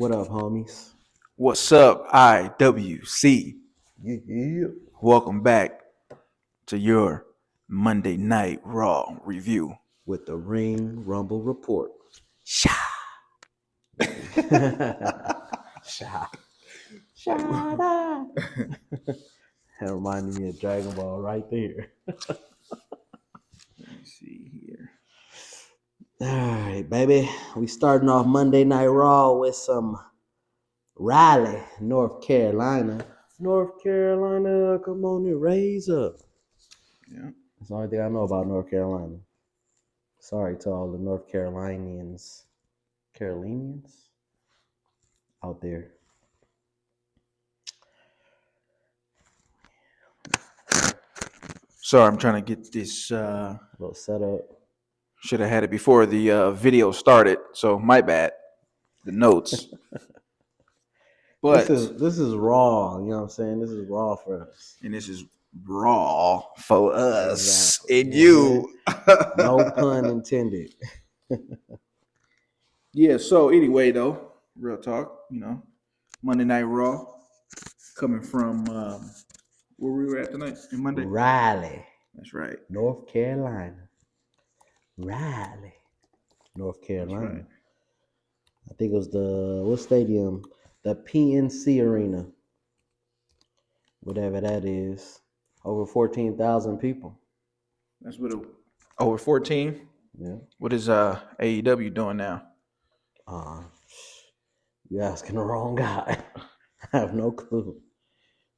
What up, homies? What's up, IWC? Yeah. Welcome back to your Monday Night Raw review. With the Ring Rumble Report. Sha. Sha. That reminded me of Dragon Ball right there. Let me see here. All right, baby. We starting off Monday Night Raw with some Raleigh, North Carolina. North Carolina, come on and raise up. Yeah. That's the only thing I know about North Carolina. Sorry to all the North Carolinians out there. Sorry, I'm trying to get this. Little setup. Should have had it before the video started, so my bad. The notes. But this is raw, you know what I'm saying? This is raw for us. And this is raw for us Exactly. and you. No pun intended. Yeah, so anyway, though, real talk, Monday Night Raw coming from where we were at tonight in Monday? Raleigh. That's right. North Carolina. Raleigh. North Carolina. Right. I think it was what stadium? The PNC Arena. Whatever that is. Over 14,000 people. That's what over 14? Yeah. What is AEW doing now? You're asking the wrong guy. I have no clue.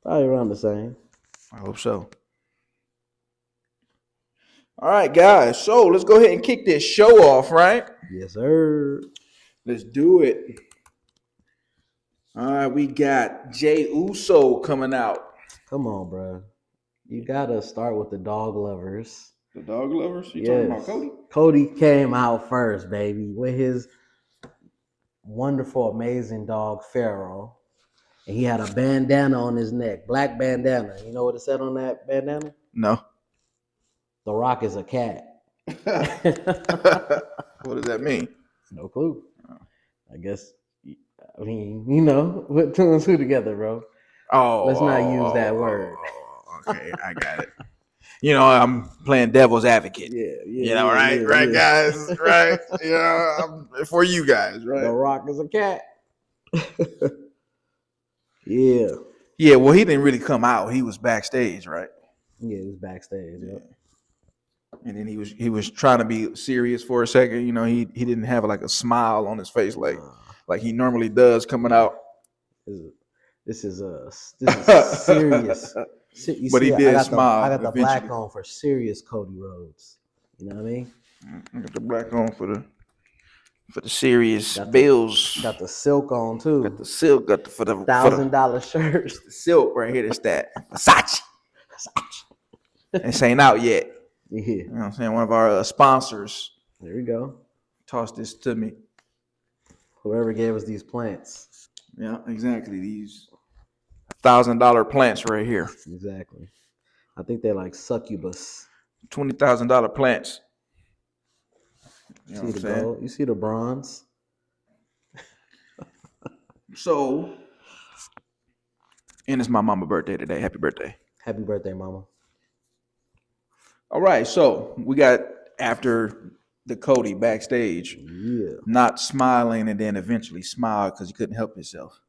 Probably around the same. I hope so. All right, guys. So let's go ahead and kick this show off, right? Yes, sir. Let's do it. All right, we got Jey Uso coming out. Come on, bro. You gotta start with the dog lovers. The dog lovers? You talking about Cody? Cody came out first, baby, with his wonderful, amazing dog, Pharaoh. And he had a bandana on his neck, black bandana. You know what it said on that bandana? No. The Rock is a cat. What does that mean? No clue. I guess, put two and two together, bro. Let's not use that word. Okay, I got it. I'm playing devil's advocate. Yeah, guys, right? For you guys, right? The Rock is a cat. Yeah. Yeah, well, he didn't really come out. He was backstage, right? Yeah, he was backstage. Yeah. And then he was trying to be serious for a second. He didn't have like a smile on his face like he normally does coming out. This is serious. But he did smile. I got the eventually. black on for serious Cody Rhodes. You know what I mean? I got the black on for the serious bills. Got the silk on too. Got the silk. Got for the $1,000 shirts. The silk right here. That's that Versace. This ain't out yet. Yeah. You know what I'm saying? One of our sponsors. There we go. Tossed this to me. Whoever gave us these plants. Yeah, exactly. These $1,000 plants right here. Exactly. I think they're like succubus. $20,000 plants. You see the gold? You see the bronze? So, and it's my mama's birthday today. Happy birthday. Happy birthday, mama. All right, so we got after the Cody backstage, not smiling, and then eventually smiled because he couldn't help himself.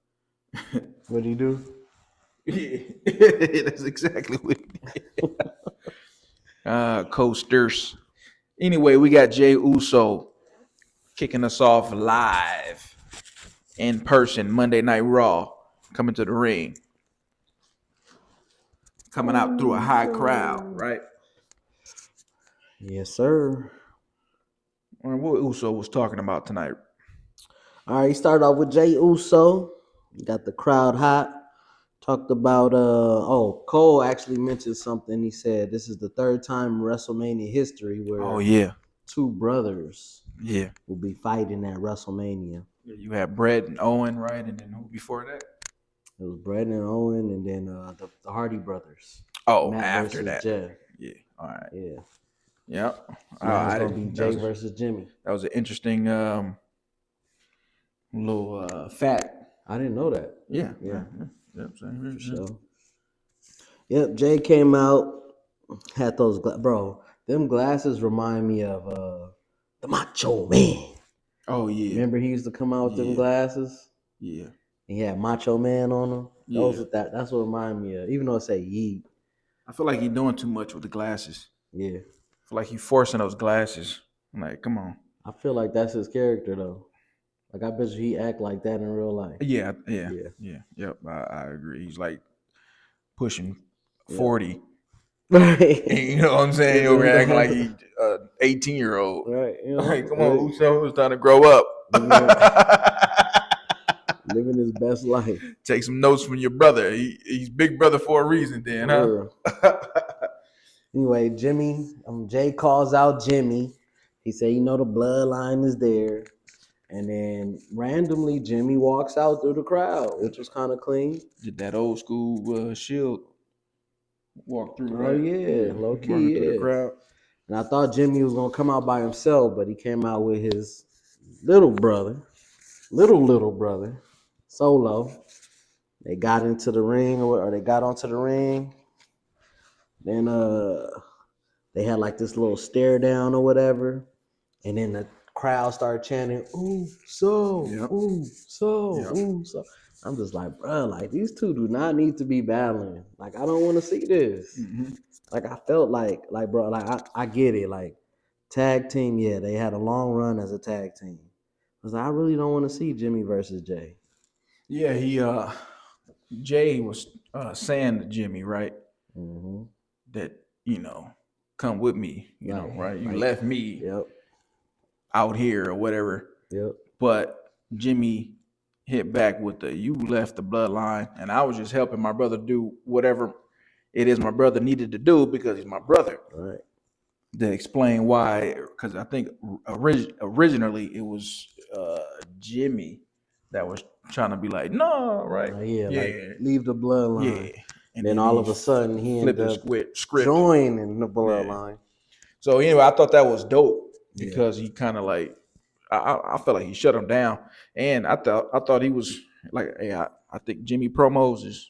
What did he do? Yeah, that's exactly what he did. Coasters. Anyway, we got Jey Uso kicking us off live in person, Monday Night Raw, coming to the ring. Coming out through a high crowd, right? Yes, sir. What Uso was talking about tonight? All right, he started off with Jey Uso. Got the crowd hot. Talked about Cole actually mentioned something. He said this is the third time in WrestleMania history where two brothers will be fighting at WrestleMania. You had Bret and Owen, right? And then who before that? It was Bret and Owen, and then the Hardy brothers. Oh, Matt after that. Jeff. Yeah. All right. Yeah. Yep. It's gonna be Jay versus Jimmy. That was an interesting little fat. I didn't know that. Yeah. Yeah. Yep. Same here. So, yep. Jay came out, had those bro. Them glasses remind me of the Macho Man. Oh yeah. Remember he used to come out with them Yeah. glasses. Yeah. He had Macho Man on them. Those Yeah. with that. That's what remind me of. Even though it say Yeet. I feel like he's doing too much with the glasses. Yeah. I feel like he's forcing those glasses. I'm like, come on. I feel like that's his character though. Like I bet you he act like that in real life. Yeah. Yep. I agree. He's like pushing 40. Right. And you know what I'm saying? Over acting like he's 18-year-old. Right. You know, Like, come on, Uso, it's time to grow up. living his best life. Take some notes from your brother. He's big brother for a reason, then, huh? Anyway, Jay calls out Jimmy. He said, the bloodline is there. And then randomly, Jimmy walks out through the crowd, which was kind of clean. Did that old school Shield walk through, right? Oh, yeah. Low key, through the crowd. And I thought Jimmy was going to come out by himself, but he came out with his little brother, little brother, Solo. They got into the ring, or they got onto the ring. Then they had like this little stare down or whatever. And then the crowd started chanting, "Ooh, so, ooh, so, ooh, so." I'm just like, bro, like these two do not need to be battling. Like, I don't want to see this. Mm-hmm. Like, I felt like, bro, like I get it. Like, tag team, yeah, they had a long run as a tag team. I was like, I really don't want to see Jimmy versus Jay. Yeah, Jay was saying to Jimmy, right, that come with me, right? You left me out here or whatever. Yep. But Jimmy hit back with you left the bloodline, and I was just helping my brother do whatever it is my brother needed to do because he's my brother. Right. To explain why, because I think originally it was Jimmy that was trying to be like, no, right? Like, leave the bloodline. Yeah. And then all of a sudden he ended up joining the bloodline. Yeah. So anyway, I thought that was dope because he kind of like, I felt like he shut him down, and I thought he was like, hey, I think Jimmy promos is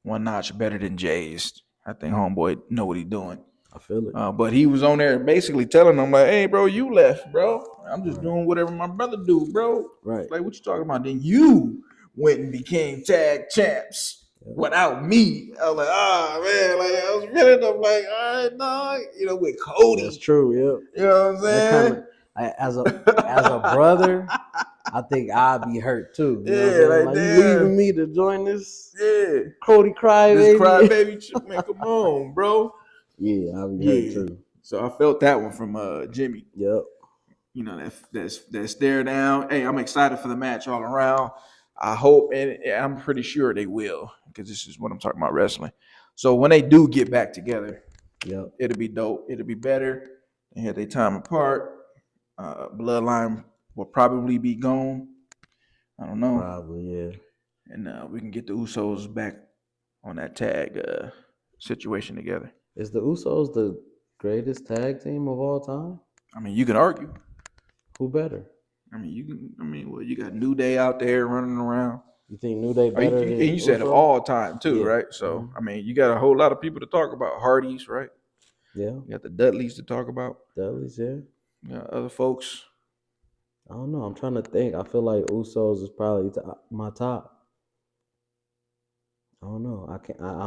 one notch better than Jay's. I think homeboy know what he's doing. I feel it. But he was on there basically telling them like, hey, bro, you left, bro. I'm just doing whatever my brother do, bro. Right. Like, what you talking about? Then you went and became tag champs without me. I was like, man, like I was feeling them like, all right, no, with Cody. That's true, yeah. You know what I'm saying? As a brother, I think I'd be hurt too. You know like you leaving me to join this Cody crybaby. This crybaby, man, come on, bro. Yeah, I'd be hurt too. So I felt that one from Jimmy. Yep. That stare down. Hey, I'm excited for the match all around. I hope, and I'm pretty sure they will, because this is what I'm talking about, wrestling. So when they do get back together, it'll be dope. It'll be better. They had their time apart. Bloodline will probably be gone. I don't know. Probably, yeah. And we can get the Usos back on that tag situation together. Is the Usos the greatest tag team of all time? I mean, you can argue. Who better? I mean, well, you got New Day out there running around. You think New Day better than you said of all time too, right? So I mean, you got a whole lot of people to talk about. Hardys, right? Yeah. You got the Dudleys to talk about. Dudleys, yeah. Yeah, other folks. I don't know. I'm trying to think. I feel like Usos is probably my top. I don't know. I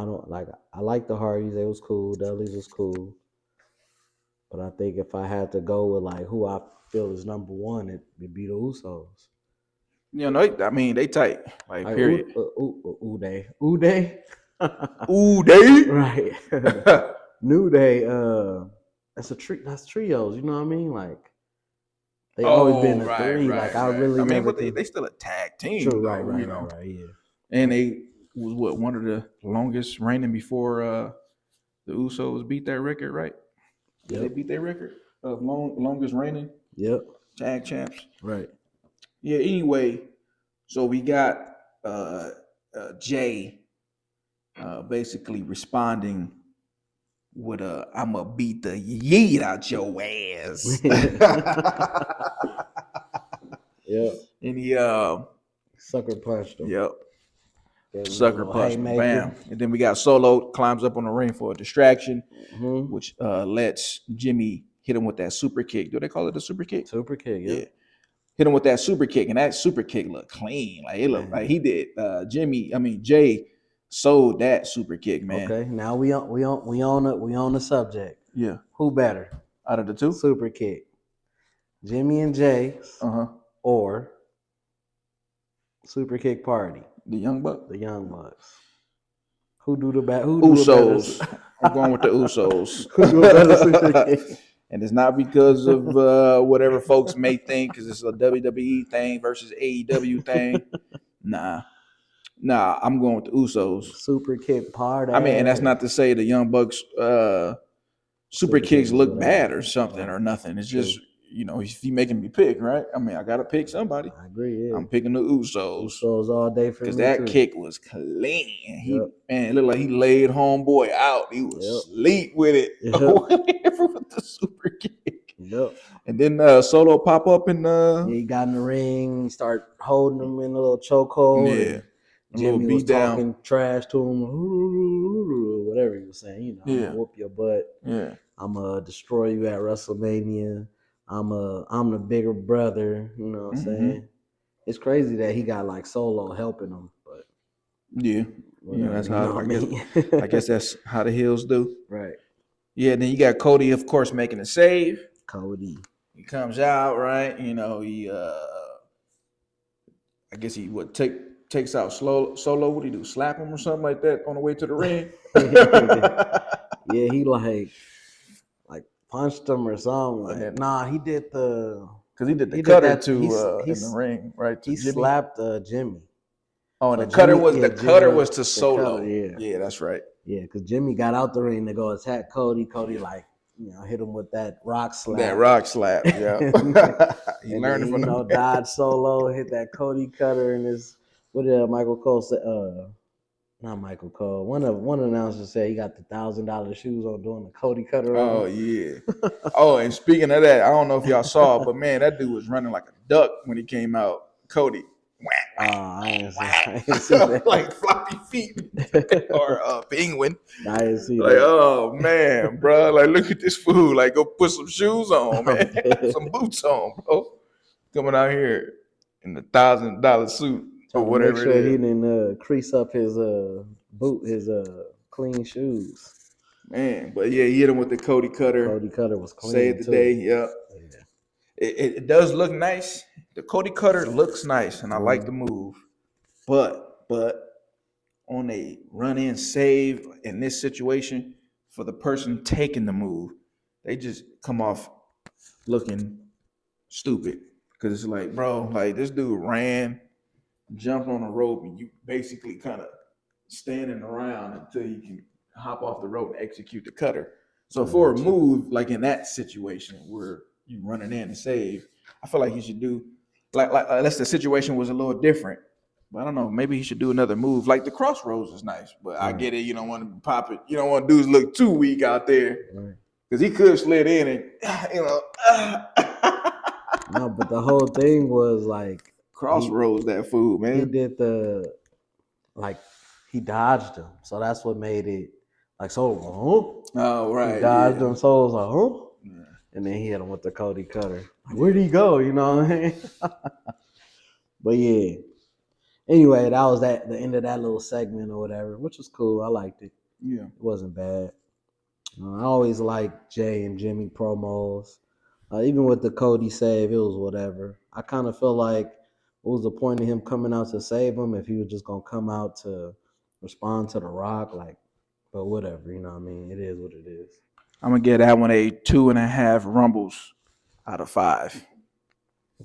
don't like. I like the Hardys. They was cool. Dudleys was cool. But I think if I had to go with like who I feel is number one, it'd be the Usos. I mean, they tight. Like period. Uday. Ooh, day. Right. New Day. That's trios. You know what I mean? Like they always been a three. Like I really. I mean, but they still a tag team. True. Though, right. Yeah. And they was one of the longest reigning before the Usos beat that record, right? Did they beat their record of longest reigning? Yep. Tag champs. Right. Yeah. Anyway, so we got Jay basically responding with "I'ma beat the yeet out your ass." Yeah. And he Sucker punched him. yep. Gave him a Sucker little punch, haymaker. bam. And then we got Solo climbs up on the ring for a distraction, Mm-hmm. which lets Jimmy hit him with that super kick. Do they call it a super kick? Super kick, yeah. Hit him with that super kick, and that super kick looked clean. Like it looked Man. like he did. Jay sold that super kick, man. Okay, now we on the subject. Yeah. Who better? Out of the two? Super kick. Jimmy and Jay Uh-huh. or Super Kick Party? The Young Buck? The Young Bucks. Who do the bad? Usos. I'm going with the Usos. Who do a better super kick? And it's not because of whatever folks may think, because it's a WWE thing versus AEW thing. Nah, I'm going with the Usos. Super Kick Party. I mean, and that's not to say the Young Bucks super kicks look bad or something or nothing. It's just, if you making me pick, right? I mean, I got to pick somebody. I agree, yeah. I'm picking the Usos. Usos all day for me, because that kick was clean. Man, it looked like he laid homeboy out. He was asleep with it. With the super kick. Yep. And then Solo pop up and he got in the ring, start holding him in a little chokehold. Yeah. Jimmy was talking trash to him, whatever he was saying. I'm gonna whoop your butt. Yeah. I'm gonna destroy you at WrestleMania. I'm the bigger brother. You know what I'm saying? It's crazy that he got like Solo helping him, but that's how I guess that's how the heels do. Right. Yeah. Then you got Cody, of course, making a save. Cody. He comes out, right? He I guess he would takes out Solo. What do you do? Slap him or something like that on the way to the ring? Yeah, he like punched him or something. Nah, he did because he did the cutter in the ring, right? He slapped Jimmy. Oh, and the cutter was to Solo. Yeah, that's right. Yeah, because Jimmy got out the ring to go attack Cody. Cody hit him with that rock slap. That rock slap, yeah. He learned it from the dodge Solo, hit that Cody cutter, and what did Michael Cole say? Not Michael Cole. One announcer said he got the $1,000 shoes on doing the Cody cutter. Oh yeah. Oh, and speaking of that, I don't know if y'all saw, but man, that dude was running like a duck when he came out. Cody. I didn't see that. Like floppy feet or penguin. I didn't see that. Oh man, bro! Like look at this fool. Like go put some shoes on, man. Some boots on, bro. Coming out here in the $1,000 suit or whatever. Make sure he didn't crease up his his clean shoes. Man, but yeah, he hit him with the Cody cutter. Cody cutter was clean. Saved the day. Yep. Yeah. It does look nice. The Cody cutter looks nice, and I like the move. But on a run-in save in this situation, for the person taking the move, they just come off looking stupid. Because it's like, bro, like this dude ran, jumped on a rope, and you basically kind of standing around until you can hop off the rope and execute the cutter. So for a move, like in that situation where you running in to save, I feel like he should do like unless the situation was a little different. But I don't know, maybe he should do another move. Like the crossroads is nice, but I get it. You don't want to pop it. You don't want dudes look too weak out there because he could slid in and No, but the whole thing was like crossroads. That fool, man. He did he dodged him, so that's what made it like Solo. Oh right, he dodged him. Solo's like, and then he hit him with the Cody cutter. Like, where'd he go? You know what I mean? But yeah. Anyway, that was the end of that little segment or whatever, which was cool. I liked it. Yeah, it wasn't bad. I always liked Jay and Jimmy promos. Even with the Cody save, it was whatever. I kind of feel like what was the point of him coming out to save him if he was just gonna come out to respond to The Rock? But whatever, you know what I mean? It is what it is. I'm gonna give that one a 2.5 rumbles out of 5.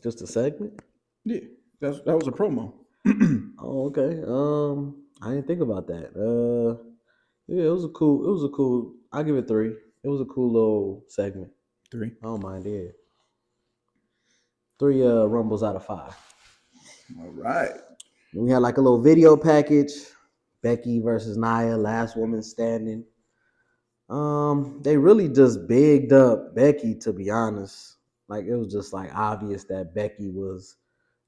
Just a segment? Yeah, that was a promo. Oh, okay. I didn't think about that. Yeah, it was a cool. I'll give it 3. It was a cool little segment. 3. I don't mind it. 3 rumbles out of 5. All right. We had like a little video package. Becky versus Nia, last woman standing. They really just bigged up Becky, to be honest. Like it was just like obvious that Becky was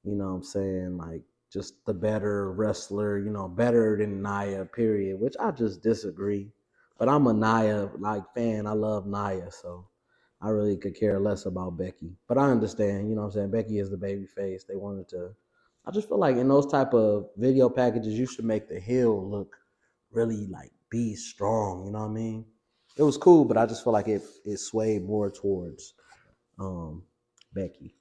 You know what I'm saying? Like just the better wrestler, better than Nia, period, which I just disagree. But I'm a Nia fan. I love Nia, so I really could care less about Becky. But I understand, what I'm saying? Becky is the baby face. They wanted to I just feel like in those type of video packages, you should make the heel look really like be strong, you know what I mean? It was cool, but I just feel like it swayed more towards Becky.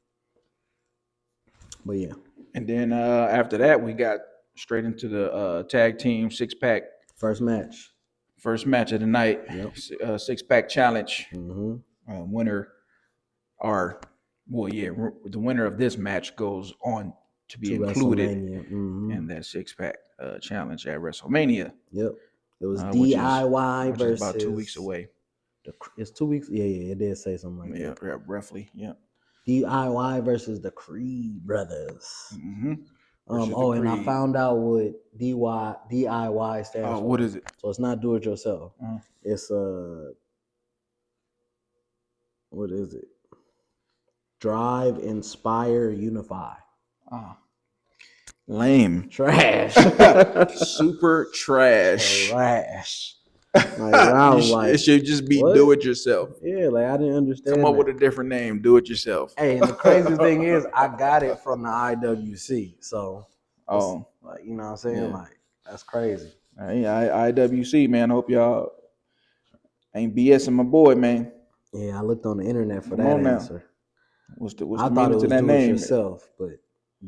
But yeah. And then after that, we got straight into the tag team First match. first match of the night, Yep. 6-pack challenge. Mm-hmm. Winner, the winner of this match goes on to be included in that 6-pack challenge at WrestleMania. Yep. It was DIY which is versus about 2 weeks away. It's 2 weeks. Yeah, it did say something like that. Yeah, roughly. Yeah. DIY versus the Creed brothers. Mm-hmm. And I found out what DIY stands for. What is it? So it's not do it yourself. It's what is it? Drive, inspire, unify. Lame. Trash. Super trash. Trash. It should just be what? do it yourself. Yeah, like I didn't understand. Come up with a different name. Do it yourself. Hey, and the crazy thing is, I got it from the IWC. So, like you know what I'm saying? Yeah. Like that's crazy. IWC, man. Hope y'all ain't BSing my boy, man. Yeah, I looked on the internet for that answer. What's the I thought it was do it yourself, but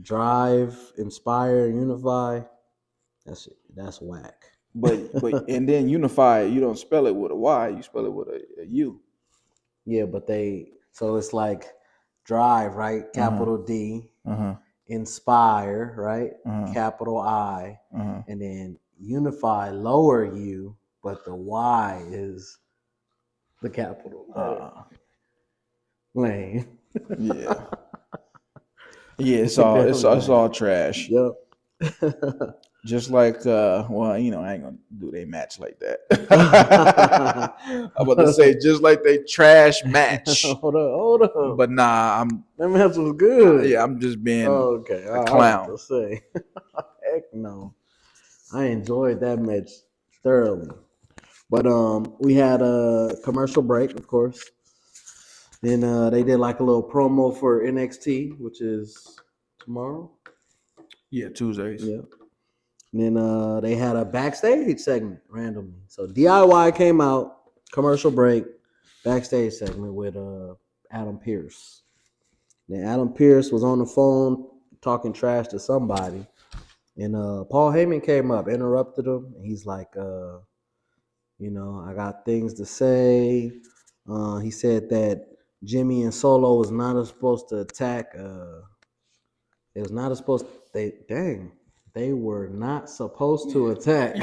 drive, inspire, unify. That's whack. But and then unify, you don't spell it with a Y, you spell it with a U. Yeah, but so it's like drive, right? Capital D. Inspire, right? Capital I. And then unify, lower U, but the Y is the capital. Lame. Yeah. Yeah, it's all trash. Yep. Just like, I ain't gonna do they match like that. I'm about to say just like they trash match. Hold on. But nah, that match was good. Yeah, I'm just being a clown. I was to say. Heck no. I enjoyed that match thoroughly. But we had a commercial break, of course. Then they did like a little promo for NXT, which is tomorrow. Yeah, Tuesdays. Yeah. And then they had a backstage segment randomly. So DIY came out, commercial break, backstage segment with Adam Pearce. Then Adam Pearce was on the phone talking trash to somebody. And Paul Heyman came up, interrupted him. And he's like, I got things to say. He said that Jimmy and Solo was not supposed to attack. They were not supposed to attack.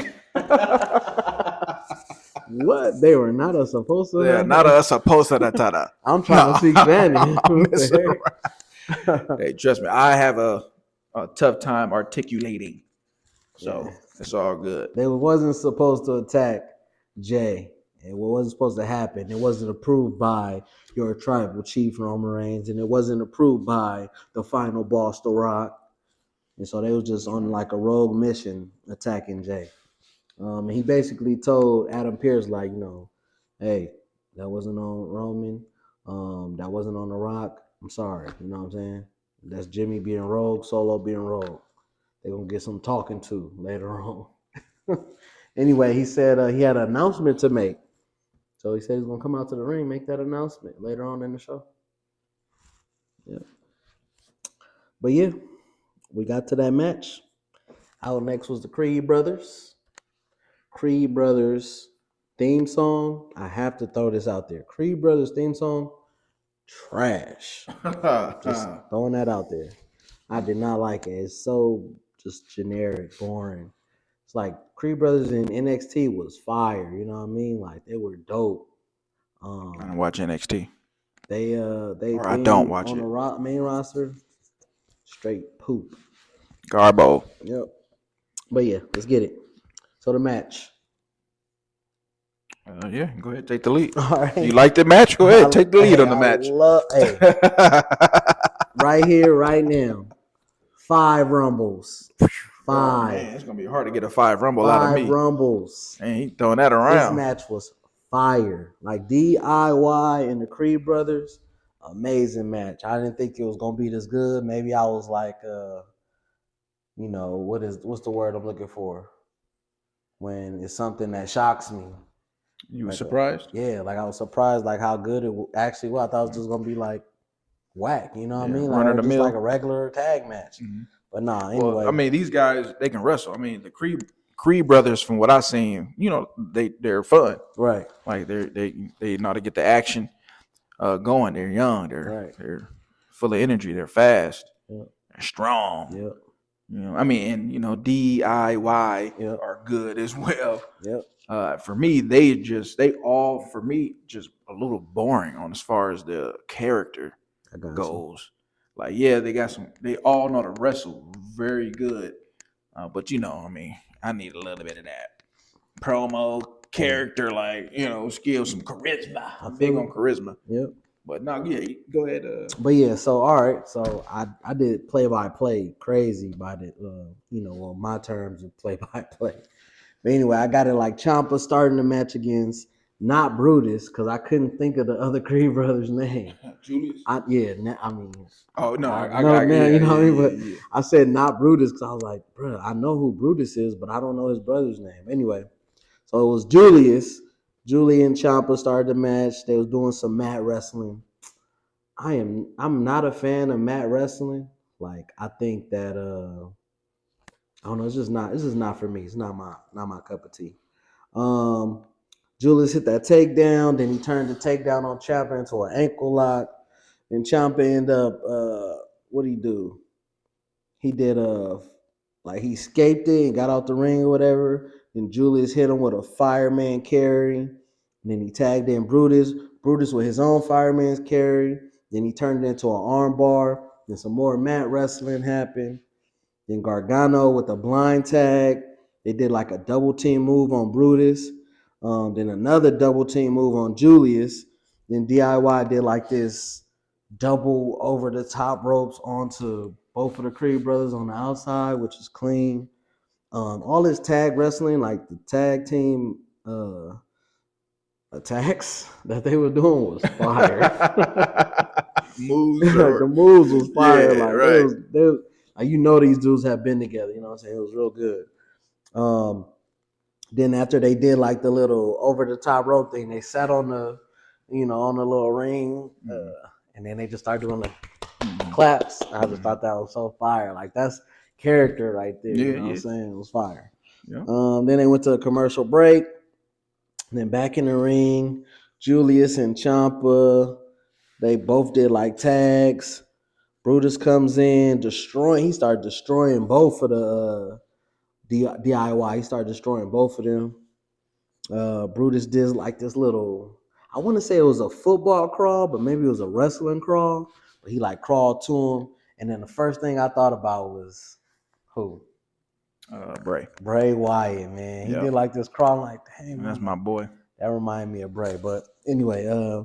What? They were not supposed to? Yeah, not supposed to. I'm trying to speak Spanish. Hey, trust me, I have a tough time articulating. So it's all good. They wasn't supposed to attack Jay. It wasn't supposed to happen. It wasn't approved by your tribal chief, Roman Reigns, and it wasn't approved by the final boss, The Rock. And so they was just on like a rogue mission attacking Jay. And he basically told Adam Pearce, like, hey, that wasn't on Roman. That wasn't on The Rock. I'm sorry. You know what I'm saying? That's Jimmy being rogue, Solo being rogue. They're going to get some talking to later on. Anyway, he said he had an announcement to make. So he said he's going to come out to the ring, make that announcement later on in the show. Yeah. But yeah, we got to that match. Out next was the Creed Brothers. Creed Brothers theme song. I have to throw this out there. Creed Brothers theme song, trash. Just throwing that out there. I did not like it. It's so just generic, boring. It's like Creed Brothers in NXT was fire. You know what I mean? Like they were dope. I don't watch NXT. They I don't watch on it. The main roster. Straight poop. Garbo. Yep. But yeah, let's get it. So the match. Yeah, go ahead, take the lead. All right. You like the match? Go ahead, take the lead on the match. Right here, right now. 5 rumbles. Oh, 5. man, it's gonna be hard to get a 5 rumble out of 5 me. rumbles. Man, he throwing that This around. match was fire. Like DIY and the Creed brothers, amazing match. I didn't think it was gonna be this good. Maybe I was like, what's the word I'm looking for? When it's something that shocks me. You were Like surprised? like I was surprised like how good it actually was. I thought it was just gonna be like whack, you know what I mean? Like, run of or the just mill. like a regular tag match. Mm-hmm. But nah, anyway. Well, I mean, these guys, they can wrestle. I mean, the Creed brothers, from what I've seen, they're fun. Right. Like they know how to get the action going. They're young. They're full of energy. They're fast. Yep. They're strong. Yep. I mean, and DIY Yep. are good as well. Yep. For me, they all for me just a little boring on as far as the character goes. Like, yeah, they all know to wrestle very good. But I mean, I need a little bit of that promo character, skill, some charisma. I'm big on charisma. Yep. But no, yeah, go ahead. But yeah, so all right, so I did play by play crazy by the my terms of play by play. But anyway, I got it like Ciampa starting the match against not Brutus because I couldn't think of the other Creed brothers' name. Julius. I mean. Oh no, I know now. You know what I mean? But I said not Brutus because I was like, bro, I know who Brutus is, but I don't know his brother's name. Anyway, so it was Julius. Julie and Ciampa started the match. They was doing some mat wrestling. I'm not a fan of mat wrestling. Like I think that I don't know. It's just not for me. It's not my cup of tea. Julius hit that takedown. Then he turned the takedown on Ciampa into an ankle lock. And Ciampa ended up what did he do? He did like he escaped it and got out the ring or whatever. Then Julius hit him with a fireman carry. And then he tagged in Brutus. Brutus with his own fireman's carry. Then he turned it into an arm bar. Then some more mat wrestling happened. Then Gargano with a blind tag. They did like a double team move on Brutus. Then another double team move on Julius. Then DIY did like this double over the top ropes onto both of the Creed brothers on the outside, which is clean. All this tag wrestling, like the tag team attacks that they were doing was fire. Moves, like the moves was fire. Yeah, like right. they was like these dudes have been together. You know what I'm saying? It was real good. Then after they did like the little over the top rope thing, they sat on the on the little ring, and then they just started doing the claps. I just thought that was so fire. Like that's character right there. Yeah, you know what I'm saying? It was fire. Yeah. Then they went to a commercial break. Then back in the ring, Julius and Ciampa, they both did like tags. Brutus comes in, destroying. He started destroying both of the DIY. He started destroying both of them. Brutus did like this little, I want to say it was a football crawl, but maybe it was a wrestling crawl. But he like crawled to him. And then the first thing I thought about was who? Bray Wyatt, man. He did like this crawl, like, dang, man. That's my boy. That reminded me of Bray. But anyway,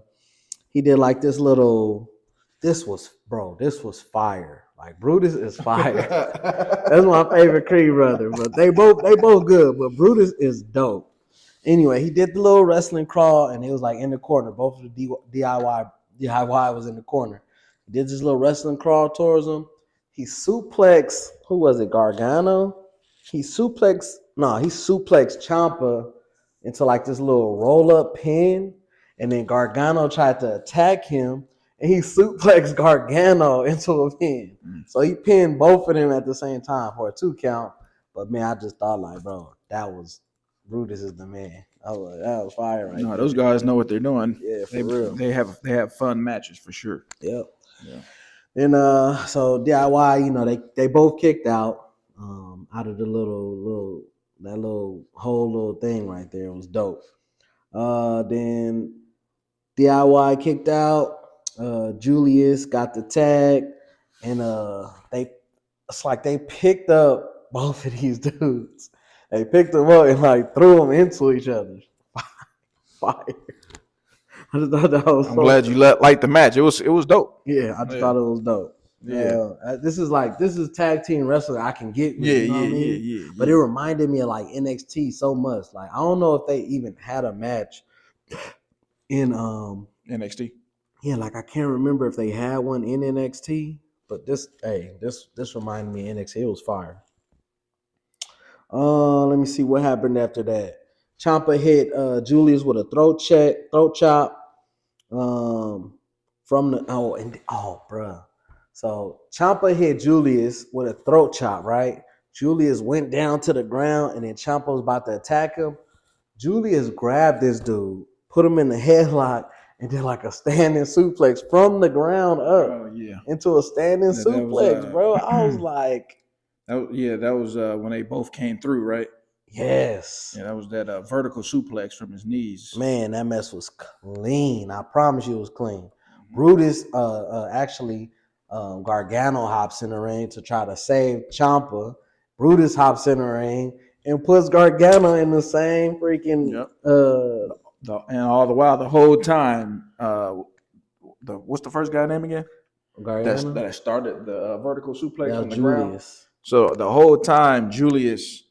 he did like this little, this was fire. Like Brutus is fire. That's my favorite Creed brother. But they both good. But Brutus is dope. Anyway, he did the little wrestling crawl, and he was like in the corner. Both of the DIY was in the corner. He did this little wrestling crawl towards him. He suplexed, who was it, Gargano? He suplexed Ciampa into like this little roll-up pin, and then Gargano tried to attack him, and he suplexed Gargano into a pin. So he pinned both of them at the same time for a 2 count. But man, I just thought like, bro, Brutus is the man. That was fire right there. Those guys know what they're doing. Yeah, for real. They have fun matches for sure. Yep. Yeah. And so DIY, they both kicked out of the little whole little thing right there. It was dope. Then DIY kicked out. Julius got the tag, and it's like they picked up both of these dudes. They picked them up and like threw them into each other. Fire. I just thought that was. I'm glad you liked the match. It was dope. Yeah, I just thought it was dope. This is tag team wrestling I can get with, Yeah, you know what I yeah, yeah, mean? yeah, But it yeah. reminded me of like NXT so much. Like I don't know if they even had a match in NXT. yeah, like I can't remember if they had one in NXT, but this reminded me of NXT. It was fire. Let me see what happened after that. Ciampa hit Julius with a throat chop. Um, from the bruh. So Ciampa hit Julius with a throat chop, right? Julius went down to the ground, and then Ciampa was about to attack him. Julius grabbed this dude, put him in the headlock, and did like a standing suplex from the ground up Oh yeah, into a standing that was suplex, bro. I was like, that was when they both came through, right? yes. Yeah, that was that vertical suplex from his knees. Man, that mess was clean. I promise you it was clean. Mhm. Brutus actually Gargano hops in the ring to try to save Ciampa. Brutus hops in the ring and puts Gargano in the same freaking Yep. And all the while, the whole time, what's the first guy name again? Gargano. That started the vertical suplex That on was the ground. Julius So the whole time, Julius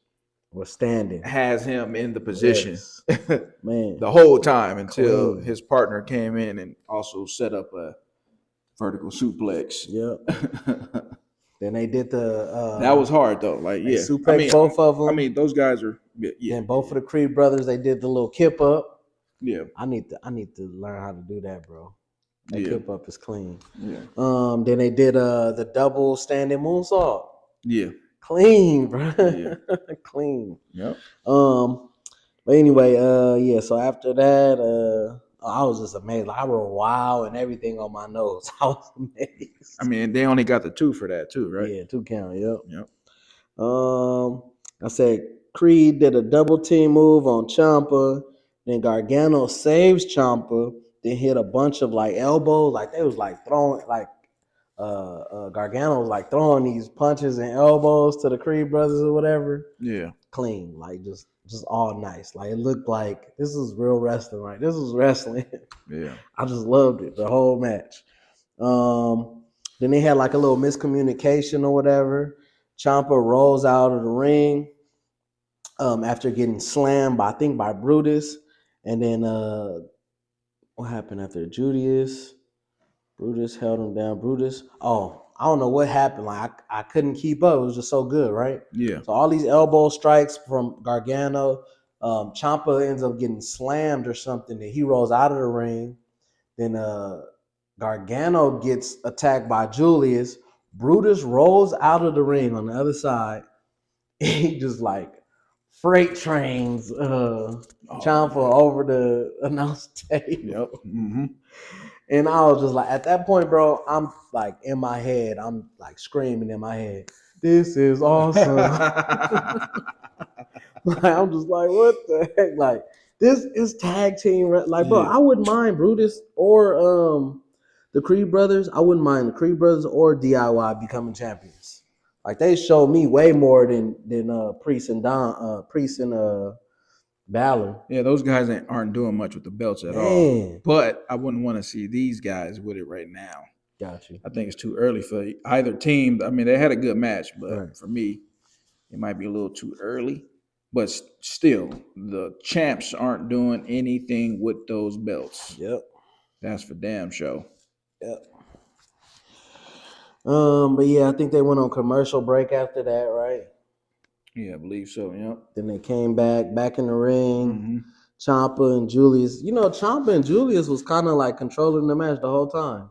was standing. has him in the position Yes. the Man. whole time until Clean. his partner came in and also set up a vertical suplex. Yep. Then they did the That was hard though. Like, they yeah, suplex both of I them. mean, those guys are, yeah, yeah, Then both of the Creed brothers, they did the little kip up. yeah, I need to learn how to do that, bro. That yeah, kip up is clean. yeah, Then they did the double standing moonsault. yeah, Clean, bro. yeah, Clean. yep. But anyway, yeah, so after that, I was just amazed. Like, I wrote wow and everything on my notes. I was I amazed. mean, they only got the 2 for that too, right? Yeah, 2 count, yep. Yep. Um, I said Creed did a double team move on Ciampa. Then Gargano saves Ciampa. Then hit a bunch of like elbows, like they was like throwing like Gargano was like throwing these punches and elbows to the Creed brothers or whatever. Yeah. Clean, like just all nice. Like it looked like this was real wrestling. Right, this was wrestling. Yeah. I just loved it the whole match. Then they had like a little miscommunication or whatever. Ciampa rolls out of the ring after getting slammed by I think by Brutus, and then what happened after Julius? Brutus held him down. Brutus, oh, I don't know what happened. Like I couldn't keep up. It was just so good, right? Yeah. So all these elbow strikes from Gargano. Ciampa ends up getting slammed or something. And he rolls out of the ring. Then Gargano gets attacked by Julius. Brutus rolls out of the ring on the other side. He just like freight trains Ciampa over the announce table. Yep. Mm-hmm. And I was just like, at that point, bro, I'm like in my head, I'm like screaming in my head, this is awesome. Like, I'm just like, what the heck? Like, this is tag team. Like, bro, Yeah. I wouldn't mind Brutus or the Creed brothers. I wouldn't mind the Creed brothers or DIY becoming champions. Like, they showed me way more than Priest and Balor. Yeah, those guys aren't doing much with the belts at all. Man, But I wouldn't want to see these guys with it right now. got you. I think it's too early for either team. I mean, they had a good match, but Right. for me, it might be a little too early. But still, the champs aren't doing anything with those belts. Yep. That's for damn sure. Yep. But yeah, I think they went on commercial break after that, right? Yeah, I believe so. Yep. Then they came back in the ring. Mm-hmm. Ciampa and Julius. You know, Ciampa and Julius was kind of like controlling the match the whole time.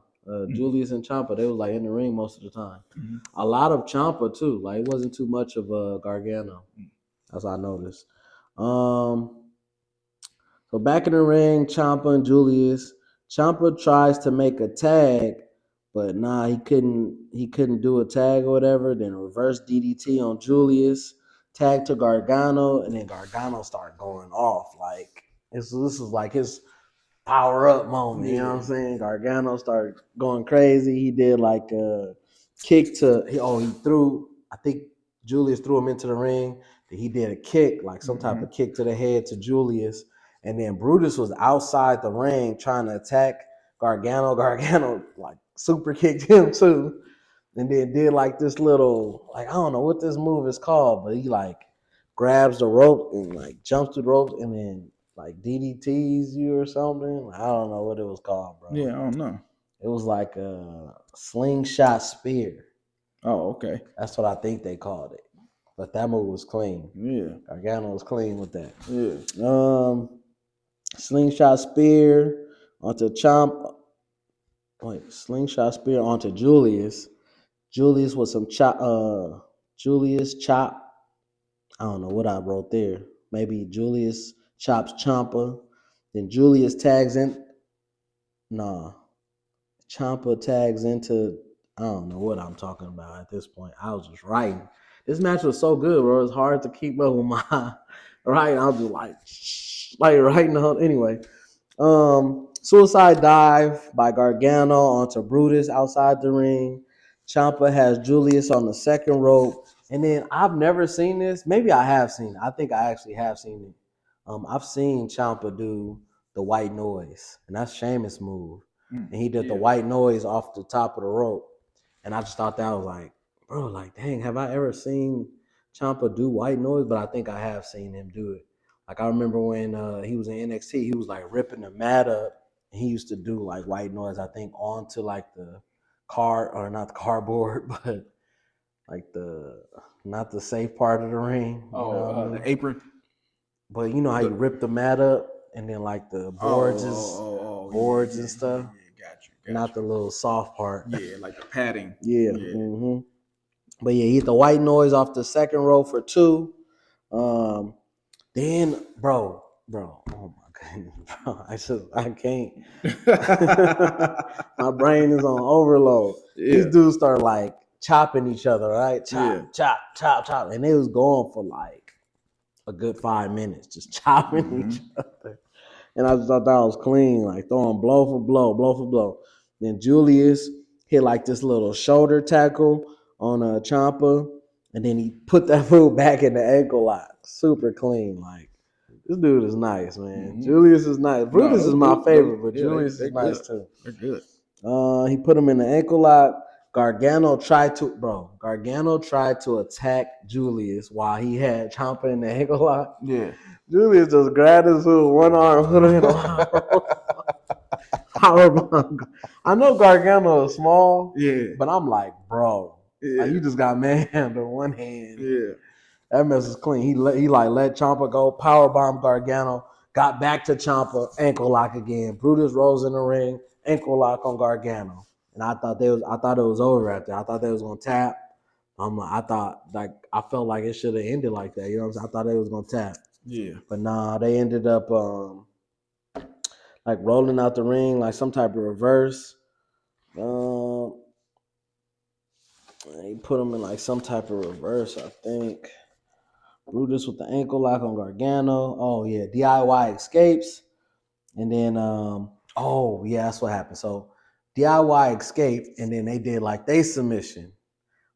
Julius and Ciampa, they was like in the ring most of the time. Mm-hmm. A lot of Ciampa too. Like it wasn't too much of Gargano. That's what I noticed. So back in the ring, Ciampa and Julius. Ciampa tries to make a tag, but nah, he couldn't. He couldn't do a tag or whatever. Then reverse DDT on Julius, tag to Gargano, and then Gargano started going off. Like this is like his power up moment. You know what I'm saying? Gargano started going crazy. He did like a kick to. He threw. I think Julius threw him into the ring. Then he did a kick, like some type of kick to the head to Julius. And then Brutus was outside the ring trying to attack Gargano. Gargano like super kicked him too. and then did like this little, like I don't know what this move is called, but he like grabs the rope and like jumps through the rope and then like DDTs you or something. I don't know what it was called, bro. Yeah, I don't know. It was like a slingshot spear. Oh, okay. That's what I think they called it. But that move was clean. Yeah. Gargano was clean with that. Yeah. Slingshot spear onto Chomp. Wait, slingshot spear onto Julius. Julius with some chop. Julius chop. I don't know what I wrote there. Maybe Julius chops Champa. Then Julius tags in. Nah, Champa tags into. I don't know what I'm talking about at this point. I was just writing. This match was so good, bro. It's hard to keep up with my writing. I was just like writing the whole. Anyway, suicide dive by Gargano onto Brutus outside the ring. Ciampa has Julius on the second rope. And then I've never seen this. Maybe I have seen it. I think I actually have seen it. I've seen Ciampa do the white noise, and that's Sheamus' move. And he did the white noise off the top of the rope. And I just thought that was like, bro, like, dang, have I ever seen Ciampa do white noise? But I think I have seen him do it. Like I remember when he was in NXT, he was like ripping the mat up, and he used to do like white noise. I think onto like the car or not the cardboard, but like the not the safe part of the ring. You know what I mean? The apron. But you know how you rip the mat up and then like the boards and stuff. Yeah, got you. Not the little soft part. Yeah, like the padding. Yeah. But yeah, he hit the white noise off the second row for 2. Then, bro, oh my goodness, bro, I can't. My brain is on overload. Yeah. These dudes start like chopping each other, right? Chop, and they was going for like a good 5 minutes, just chopping each other. And I just thought that was clean, like throwing blow for blow. Then Julius hit like this little shoulder tackle on a Ciampa, and then he put that foot back in the ankle lock. Super clean. Like, this dude is nice, man. Julius is nice. Brutus is my favorite, but Julius is nice too. They're good. He put him in the ankle lock. Gargano tried to attack Julius while he had Ciampa in the ankle lock. Yeah. Julius just grabbed his hood, one arm, put him in a powerbomb. I know Gargano is small, but I'm like, bro, like you just got manhandled on one hand. Yeah. That mess is clean. He let Ciampa go, powerbomb Gargano, got back to Ciampa, ankle lock again. Brutus rolls in the ring, ankle lock on Gargano, and I thought it was over after. I thought they was gonna tap. I felt like it should have ended like that. You know what I'm saying? I thought they was gonna tap. Yeah. But nah, they ended up like rolling out the ring, like some type of reverse. He put him in like some type of reverse, I think. Brutus with the ankle lock on Gargano. Oh yeah, DIY escapes. And then that's what happened. So DIY escaped, and then they did like they submission,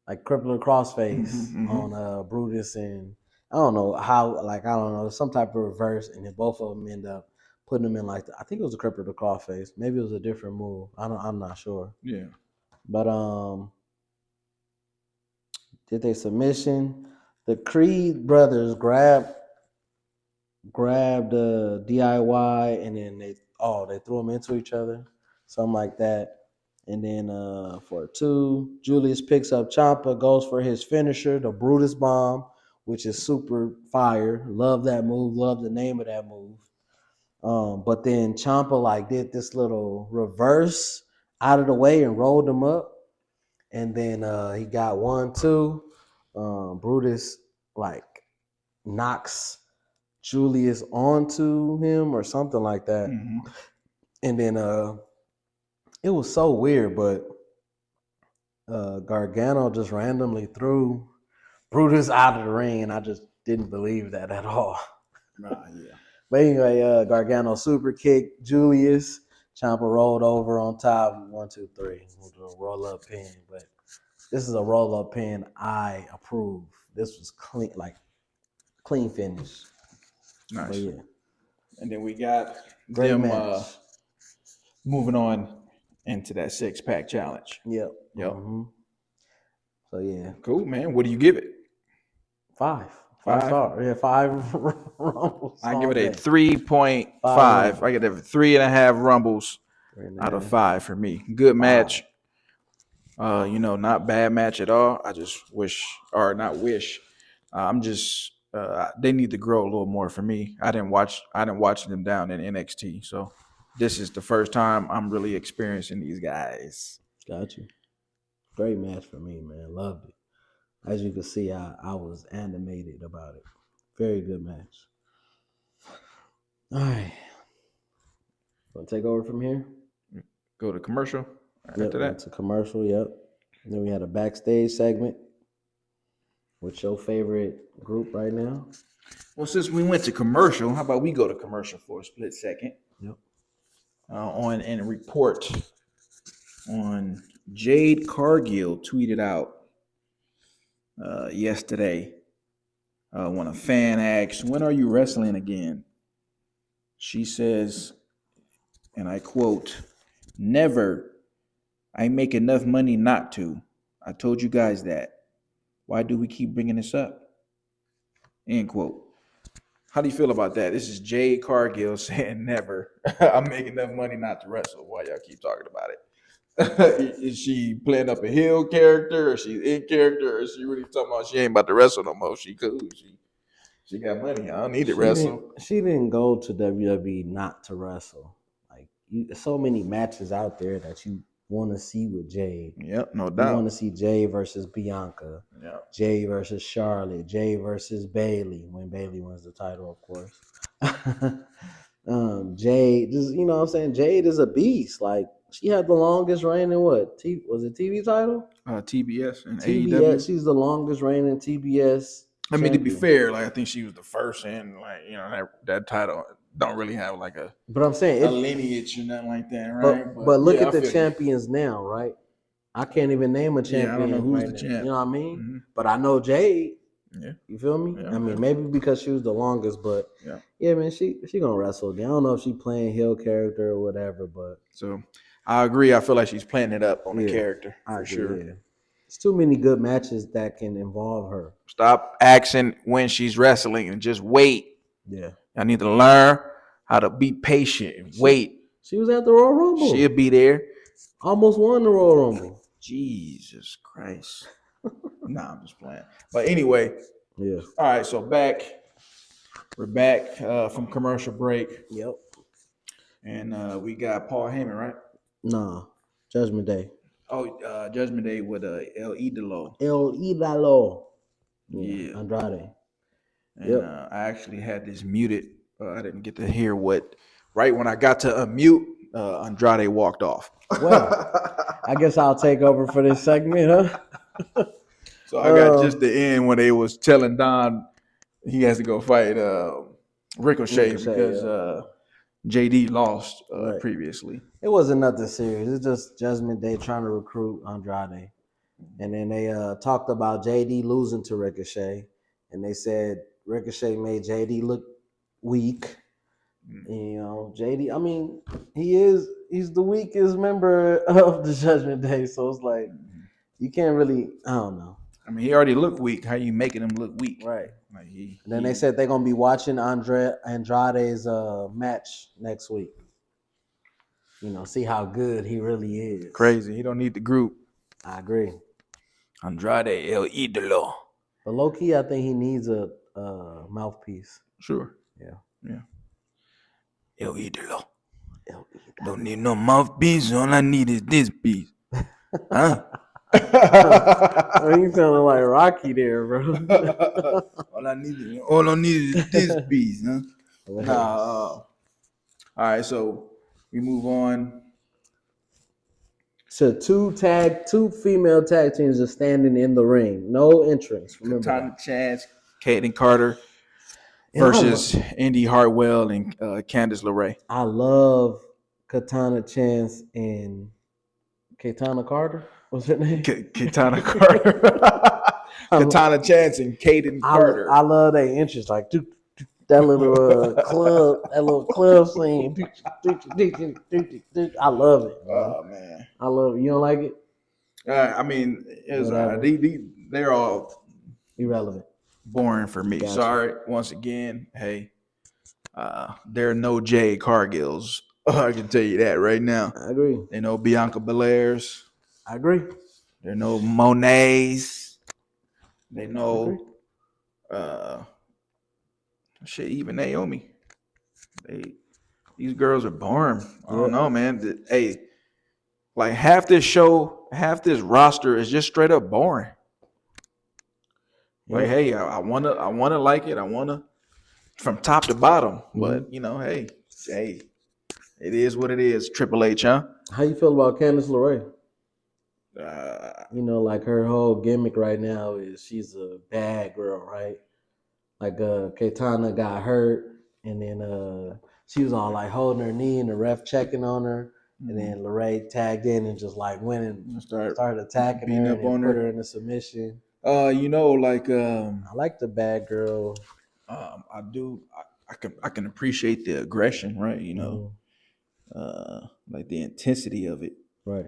like crippling crossface on Brutus, and I don't know how, like I don't know, some type of reverse, and then both of them end up putting them in like I think it was a crippling crossface. Maybe it was a different move. I'm not sure. Yeah. But did they submission? The Creed brothers grabbed DIY, and then they threw them into each other, something like that. And then for 2, Julius picks up Ciampa, goes for his finisher, the Brutus Bomb, which is super fire. Love that move. Love the name of that move. But then Ciampa like did this little reverse out of the way and rolled him up. And then he got 1, 2. Brutus like knocks Julius onto him or something like that. And then it was so weird, but Gargano just randomly threw Brutus out of the ring, and I just didn't believe that at all. Yeah. But anyway, Gargano super kick Julius. Ciampa rolled over on top. 1, 2, 3. We'll do a roll up pin, but this is a roll up pin I approve. This was clean finish. Nice. But yeah. And then we got Great them match. Moving on into that 6-pack challenge. Yep. Yep. Mm-hmm. So yeah, Cool, man. What do you give it? 5 5? star. Yeah, 5 rumbles. I give all it a day. 3.5. I get it 3.5 rumbles out of 5 for me. Good match. Not bad match at all. I just wish, or not wish. I'm just they need to grow a little more for me. I didn't watch them down in NXT, so this is the first time I'm really experiencing these guys. Got you. Great match for me, man. Loved it. As you can see, I was animated about it. Very good match. All right. Want to take over from here? Go to commercial Yep, after went that. to commercial. Yep. And then we had a backstage segment. What's your favorite group right now? Well, since we went to commercial, how about we go to commercial for a split second? Yep. On and report on Jade Cargill tweeted out yesterday when a fan asked, "When are you wrestling again?" She says, and I quote, "Never. I make enough money not to. I told you guys that. Why do we keep bringing this up?" End quote. How do you feel about that? This is Jade Cargill saying, "Never. I'm making enough money not to wrestle." Why y'all keep talking about it? Is she playing up a heel character, or she's in character, or is she really talking about she ain't about to wrestle no more? She cool. She got money. I don't need to wrestle. She didn't go to WWE not to wrestle. Like so many matches out there that you want to see with Jade. Yep, no You want to doubt. see Jade versus Bianca, Yep. Jade versus Charlotte, Jade versus Bailey when Bailey wins the title, of course. Jade, just what I'm saying. Jade is a beast. Like she had the longest reign in what? Was it TV title? TBS and TBS. AEW. She's the longest reigning TBS I mean, to be champion. fair, like I think she was the first, and that title don't really have like But I'm saying a it. lineage or nothing like that, right? But look Yeah, I at the feel you. champions now, right? I can't even name a Yeah, I don't know champion who's right the now. champ. You know what I mean? Mm-hmm. But I know Jade. Yeah, You feel me? yeah, I mean, yeah. maybe because she was the longest, but Yeah. man, she gonna wrestle again. I don't know if she playing heel character or whatever, but So I agree. I feel like she's playing it up on the yeah, character I for agree. sure. Yeah, it's too many good matches that can involve her. Stop asking when she's wrestling and just wait. Yeah, I need to learn how to be patient and wait. She was at the Royal Rumble. She'll be there. Almost won the Royal Rumble. Jesus Christ. Nah, I'm just playing. But anyway, Yeah. all right. So we're back from commercial break, Yep. and we got Paul Heyman, right? Nah. Judgment Day. Oh, Judgment Day with El Idolo. El Idolo. Yeah. Andrade. And I actually had this muted. I didn't get to hear what. Right when I got to unmute, Andrade walked off. Well, I guess I'll take over for this segment, huh? So I got just the end when they was telling Don he has to go fight Ricochet because JD lost previously. It wasn't nothing serious. It's just Judgment Day trying to recruit Andrade. And then they talked about JD losing to Ricochet. And they said Ricochet made JD look weak. And, JD, I mean, he's the weakest member of the Judgment Day. So it's like, you can't really, I don't know. I mean, he already looked weak. How you making him look weak? Right. Like and then they said they're going to be watching Andrade's match next week. See how good he really is. Crazy. He don't need the group. I agree. Andrade El Idolo. But low key, I think he needs a mouthpiece. Sure. Yeah. El Idolo. Don't need no mouthpiece. All I need is this piece. Huh? You sounding like Rocky there, bro. all I need is this piece, huh? All right, so we move on to two female tag teams just standing in the ring, no entrance. Remember Katana Chance, Caitlin Carter versus Indy Hartwell and Candice LeRae. I love Katana Chance and Katana Carter. What's her name? Katana Carter. Katana Chance and Caitlin Carter. I love that entrance, like that little club scene. I love it. Oh man, I love it. You don't like it? I mean, Whatever. they're all Irrelevant. boring for me. Gotcha. Sorry, once again. Hey, there are no Jay Cargills. I can tell you that right now. I agree. They know Bianca Belairs. I agree. There are no Monets. They I agree. know uh shit, even Naomi. These girls are boring. I don't know, man. Hey, like half this roster is just straight up boring. Like, hey, I wanna like it. I wanna from top to bottom. But hey, it is what it is. Triple H, huh? How you feel about Candice LeRae? Uh, Like her whole gimmick right now is she's a bad girl, right? Like Katana got hurt, and then she was all like holding her knee, and the ref checking on her, and then LeRae tagged in and just like went and started attacking beating her up and on put her. her in a submission. I like the bad girl. I do. I can appreciate the aggression, right? Like the intensity of it, Right.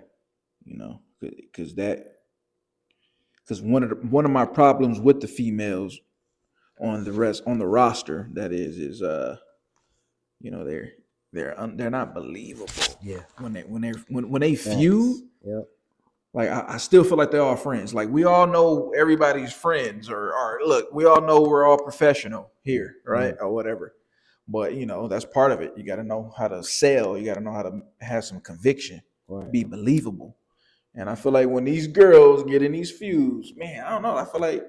Because one of my problems with the females on the roster that is they're not believable. Yeah. When they feud. Yep. Like I still feel like they're all friends. Like we all know everybody's friends, or look, we all know we're all professional here, right, or whatever. But that's part of it. You got to know how to sell. You got to know how to have some conviction, be believable. And I feel like when these girls get in these feuds, man, I don't know. I feel like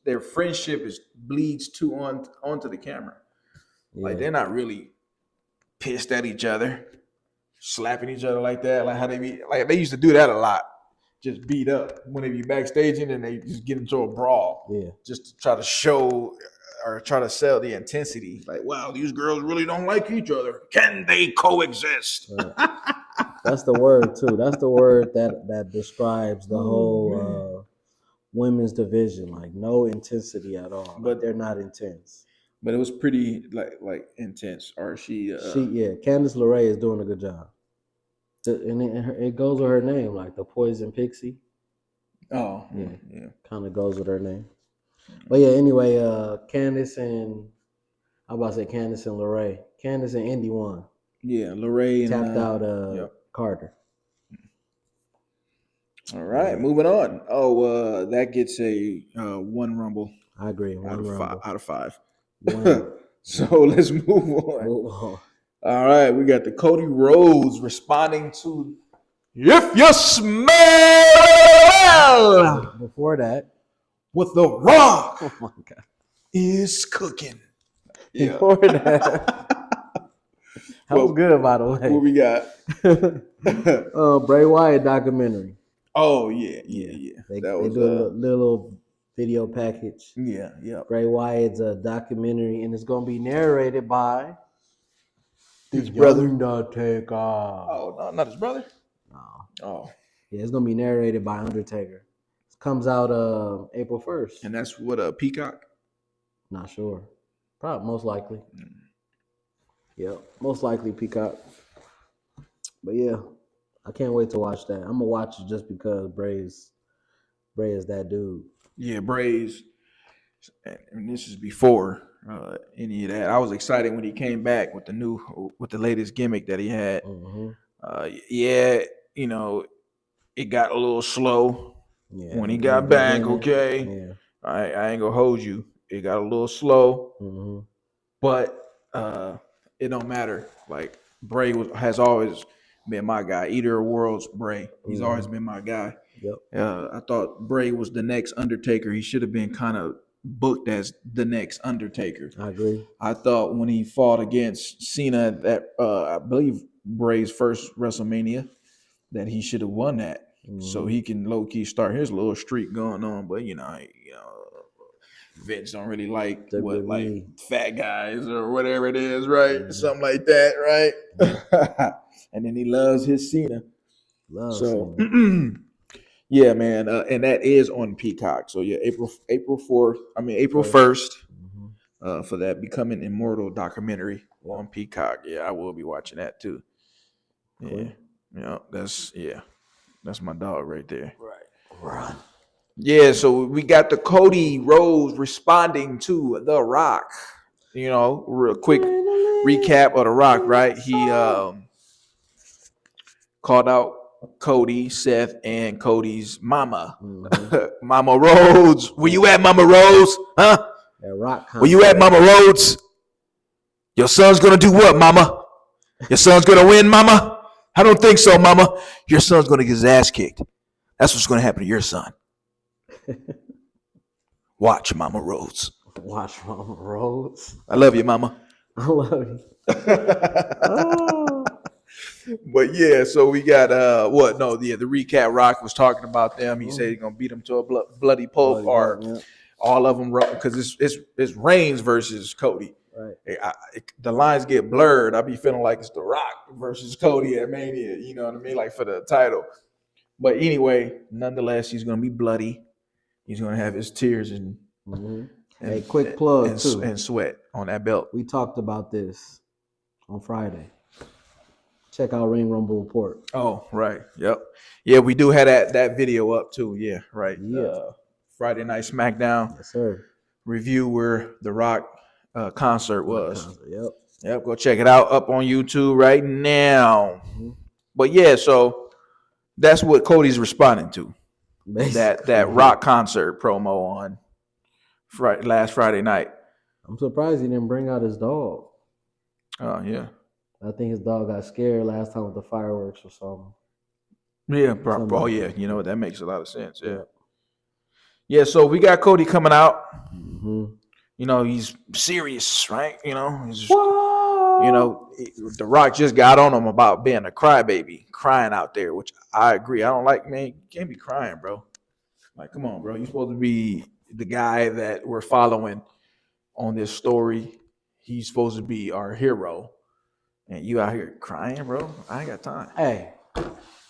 their friendship bleeds too onto the camera. Like they're not really pissed at each other, slapping each other like that. Like how they used to do that a lot. Just beat up when they be backstage and they just get into a brawl. Yeah. Just to try to show or try to sell the intensity. Like, wow, these girls really don't like each other. Can they coexist? Right. That's the word too. That's the word that describes the whole women's division. Like no intensity at all. But they're not intense. But it was pretty like intense. Or Candice LeRae is doing a good job. And it goes with her name, like the Poison Pixie. Oh, yeah. Kind of goes with her name. But yeah, anyway, Candice and LeRae. Candice and Indy won. Yeah, LeRae tapped out Carter. All right, moving on. Oh, that gets a one Rumble. I agree. Out of five. So let's move on. All right, we got the Cody Rhodes responding to "If You Smell." Before that, what The Rock is cooking. Yeah. Before that, was good, by the way. What we got? Bray Wyatt documentary. Oh yeah. They do a little video package. Yeah. Bray Wyatt's documentary, and it's gonna be narrated by his brother. Undertaker. Oh, no, not his brother? No. Oh. Yeah, it's going to be narrated by Undertaker. It comes out April 1st. And that's what, Peacock? Not sure. Probably, most likely. Yeah, most likely Peacock. But yeah, I can't wait to watch that. I'm going to watch it just because Bray is that dude. Yeah, Bray's. And this is before any of that. I was excited when he came back with the latest gimmick that he had. It got a little slow when he got back. Okay, I ain't gonna hold you. It got a little slow, but it don't matter. Like Bray has always been my guy. Eater of Worlds, Bray. He's always been my guy. Yep. I thought Bray was the next Undertaker. He should have been kind of booked as the next Undertaker. I agree. I thought when he fought against Cena at I believe Bray's first WrestleMania that he should have won that, so he can low key start his little streak going on. But Vince don't really like like fat guys or whatever it is, right? Something like that, right? And then he loves his Cena. Cena. Yeah, man, and that is on Peacock. So yeah, April 1st, for that Becoming Immortal documentary on Peacock. Yeah, I will be watching that too. Yeah, Cool. that's That's my dog right there. Right. Run. Yeah, so we got the Cody Rhodes responding to The Rock. Real quick recap of The Rock, right? He called out Cody, Seth, and Cody's mama. Mm-hmm. Mama Rhodes. Where you at, Mama Rhodes? Huh? That Rock concert. Where you at, Mama Rhodes? Your son's gonna do what, Mama? Your son's gonna win, Mama? I don't think so, Mama. Your son's gonna get his ass kicked. That's what's gonna happen to your son. Watch, Mama Rhodes. Watch Mama Rhodes. I love you, Mama. I love you. Oh. But yeah, so we got the recap. Rock was talking about them. He said he's gonna beat them to a bloody pulp, or all of them, because it's Reigns versus Cody. Right. The lines get blurred. I be feeling like it's The Rock versus Cody at Mania. You know what I mean? Like for the title. But anyway, nonetheless, he's gonna be bloody. He's gonna have his tears and hey, quick plug too, and sweat on that belt. We talked about this on Friday. Check out Ring Rumble Report. Oh, right. Yep. Yeah, we do have that video up too. Yeah, right. Yeah. Friday Night SmackDown. Yes, sir. Review where the Rock concert was. Yep. Go check it out up on YouTube right now. But yeah, so that's what Cody's responding to. Basically. That Rock concert promo on last Friday night. I'm surprised he didn't bring out his dog. Oh yeah. I think his dog got scared last time with the fireworks or something. Yeah. Oh yeah. You know what? That makes a lot of sense. Yeah. Yeah. So we got Cody coming out. He's serious, right? He's just, The Rock just got on him about being a crybaby, crying out there, which I agree. I don't like, man. You can't be crying, bro. Like, come on, bro. You're supposed to be the guy that we're following on this story. He's supposed to be our hero. And you out here crying, bro? I ain't got time. Hey,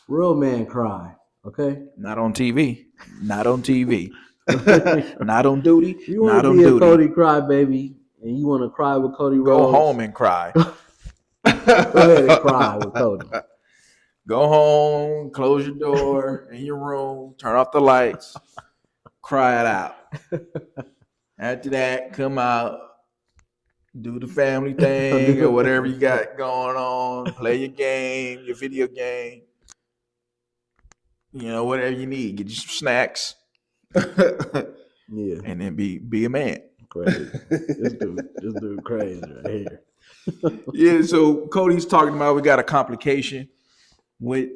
real man cry, okay? Not on TV. Not on TV. Not on duty. You want to be a Cody cry baby, and you want to cry with Cody Rhodes? Go home and cry. Go ahead and cry with Cody. Go home, close your door in your room, turn off the lights, cry it out. After that, come out, do the family thing or whatever you got going on, play your game, your video game, whatever you need. Get you some snacks. Yeah. And then be a man. Crazy. This dude crazy right here. Yeah, so Cody's talking about we got a complication with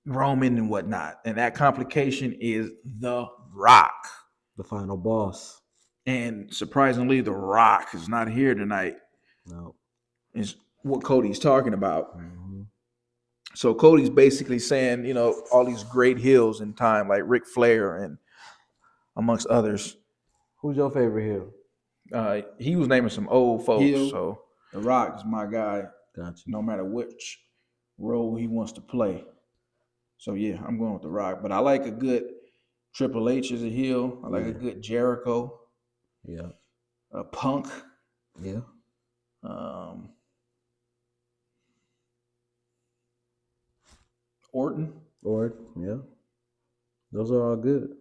Roman and whatnot. And that complication is The Rock. The final boss. And surprisingly, The Rock is not here tonight. No. Is what Cody's talking about. So Cody's basically saying, all these great heels in time, like Ric Flair and amongst others. Who's your favorite heel? He was naming some old folks. So The Rock is my guy. Gotcha. No matter which role he wants to play. So yeah, I'm going with The Rock. But I like a good Triple H as a heel. I like a good Jericho. Yeah. A Punk. Yeah. Orton, yeah. Those are all good.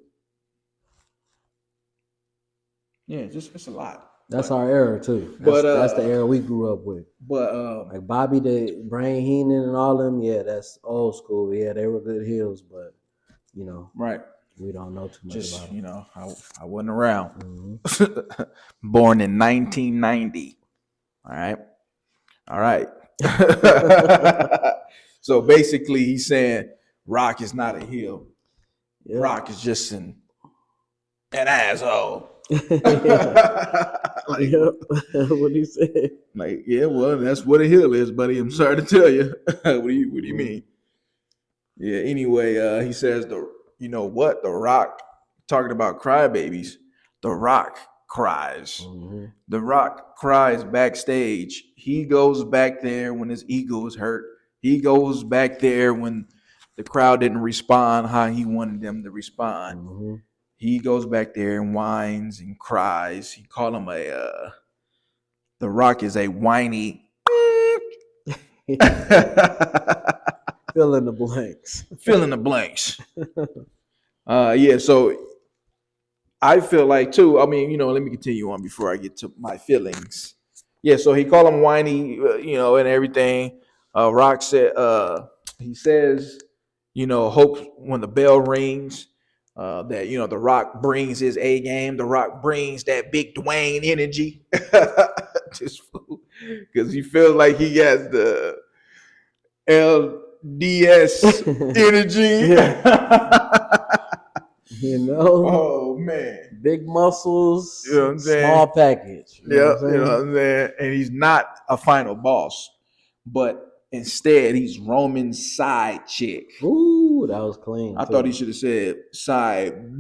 Yeah, it's a lot. That's our era too. That's the era we grew up with. But like Bobby the Brain Heenan and all them, yeah, that's old school. Yeah, they were good heels, but right. We don't know too much about them. I wasn't around. Born in 1990. All right. So basically, he's saying Rock is not a heel. Yeah. Rock is just an asshole. Like, what he said? Like, yeah, well, that's what a heel is, buddy. I'm sorry to tell you. What do you mean? Yeah. Anyway, he says The Rock, talking about crybabies. The Rock cries. The Rock cries backstage. He goes back there when his ego is hurt. He goes back there when the crowd didn't respond how he wanted them to respond. He goes back there and whines and cries. He called him The Rock is a whiny. Because Fill in the blanks. Fill in the blanks. Yeah, so I feel like too. I mean, let me continue on before I get to my feelings. Yeah, so he called him whiny, and everything. Rock said, he says, hope when the bell rings, that the Rock brings his A game. The Rock brings that big Dwayne energy, just because he feels like he has the LDS energy. Oh man, big muscles, you know what I'm small saying? package. Yeah, you know what I'm saying? And he's not a final boss, but instead he's Roman's side chick. Ooh, that was clean. I thought he should have said side.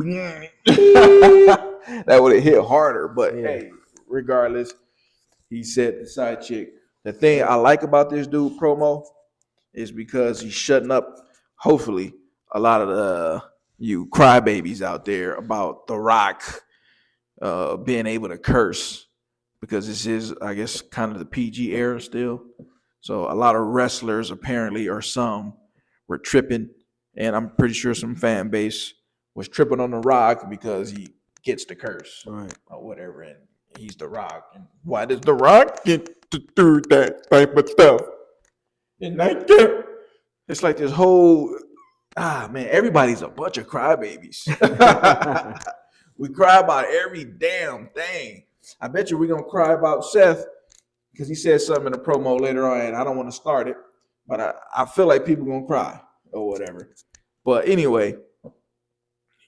That would have hit harder, but hey, regardless, he said the side chick. The thing I like about this dude promo is because he's shutting up, hopefully, a lot of the you crybabies out there about The Rock being able to curse, because this is, I guess, kind of the PG era still. So a lot of wrestlers apparently, or some, were tripping, and I'm pretty sure some fan base was tripping on The Rock because he gets to curse, right, or whatever, and he's The Rock. And why does The Rock get to do that type of stuff? And I get, it's like this whole man, everybody's a bunch of crybabies. We cry about every damn thing. I bet you we're gonna cry about Seth because he said something in the promo later on, and I don't want to start it, but I feel like people gonna cry or whatever. But anyway,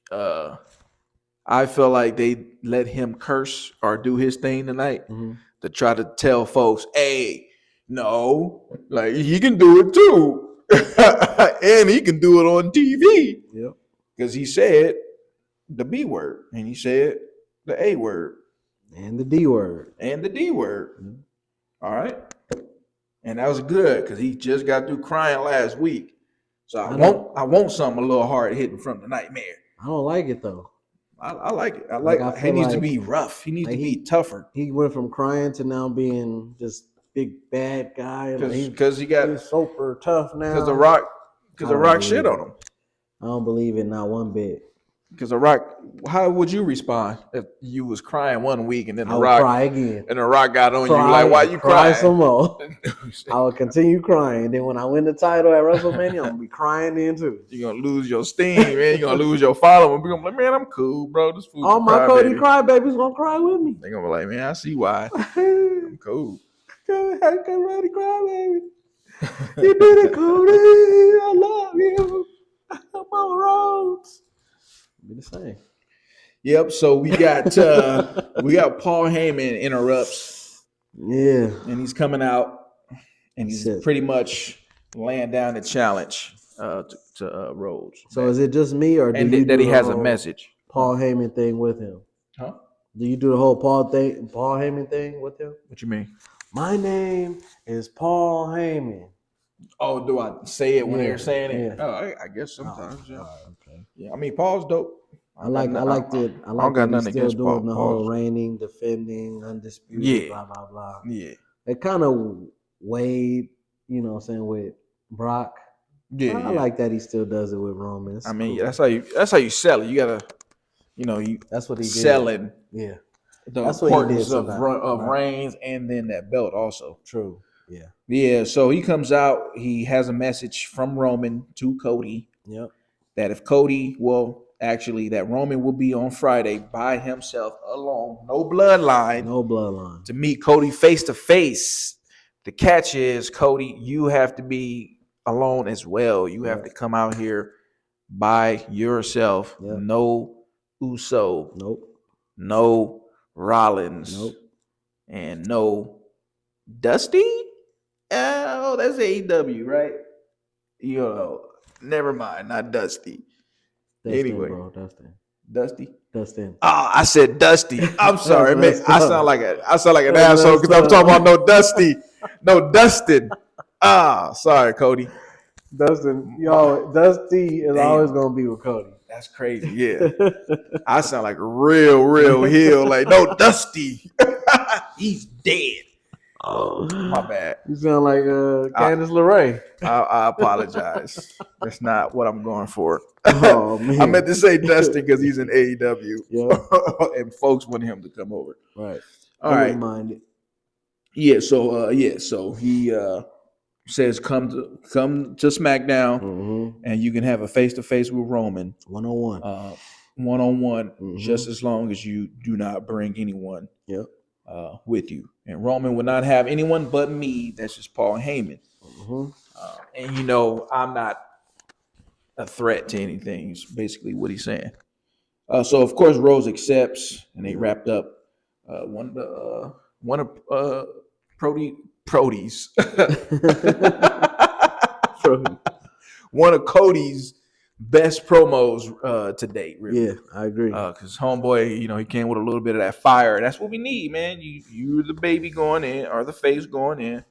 I feel like they let him curse or do his thing tonight to try to tell folks, hey, no, like he can do it too. And he can do it on TV. Yep. Because he said the B word, and he said the A word, and the D word, and the D word. All right, and that was good because he just got through crying last week. So I want something a little hard hitting from the Nightmare. I don't like it though. I like it. I like he needs to be rough. He needs to be tougher. He went from crying to now being just big bad guy. Because he's super tough now. Because the Rock shit on him. I don't believe it, not one bit. Because The Rock, how would you respond if you was crying one week and then I would cry again, and The Rock got on you like, why you crying? Some more. I would continue crying. Then when I win the title at WrestleMania, I'm gonna be crying then too. You're gonna lose your steam, man. You're gonna lose your following. We're gonna be like, man, I'm cool, bro. This fool. All my Cody crybabies gonna cry with me. They're gonna be like, man, I see why. I'm cool. Come ready, crybaby. You did it, Cody. I love you. I'm on the roads. Be the same. Yep. So we got Paul Heyman interrupts. Yeah. And he's coming out, and he's pretty much laying down the challenge to Rhodes. So is it just me, or that he has a message? Paul Heyman thing with him? Huh? Do you do the whole Paul Heyman thing with him? What you mean? My name is Paul Heyman. Oh, do I say it when they're saying it? Yeah. Oh, I guess sometimes. Yeah. Okay. Yeah. I mean, Paul's dope. I like that he's still doing the whole reigning, defending, undisputed, blah blah blah. Yeah. It kind of weighed, you know what I'm saying, with Brock. Yeah. I like that he still does it with Roman. I mean, cool. That's how you sell it. You gotta, that's what he did. Selling. Yeah. The importance of Reigns and then that belt also. True. Yeah. Yeah. So he comes out. He has a message from Roman to Cody. Yep. That if that Roman will be on Friday by himself alone, no bloodline, to meet Cody face to face. The catch is, Cody, you have to be alone as well. You have to come out here by yourself. Yep. No Uso. Nope. No Rollins. Nope. And no Dusty? Oh, that's AEW, right? Never mind, not Dusty. Anyway, bro, Dusty. Dustin. Oh, I said Dusty. I'm sorry, man. I sound like an asshole because I'm talking about no Dusty, no Dustin. Sorry, Cody. Dusty is always gonna be with Cody. That's crazy. Yeah, I sound like a real heel. Like, no, Dusty. He's dead. Oh, my bad. You sound like Candice LeRae. I apologize. That's not what I'm going for. Oh man, I meant to say Dustin because he's in AEW, yeah, and folks want him to come over. right. All I right. wouldn't mind it. Yeah. So he says come to SmackDown, Mm-hmm. and you can have a face to face with Roman, 101. 1-on-1, just Mm-hmm. as long as you do not bring anyone Yep. with you. And Roman would not have anyone but me. That's just Paul Heyman. Mm-hmm. And I'm not a threat to anything. Is basically what he's saying. So of course Rose accepts, and they Yep. wrapped up one of Prody's one of Cody's best promos to date. Really, Yeah, I agree. because homeboy, he came with a little bit of that fire. That's what we need, man. You're the baby going in, or the face going in.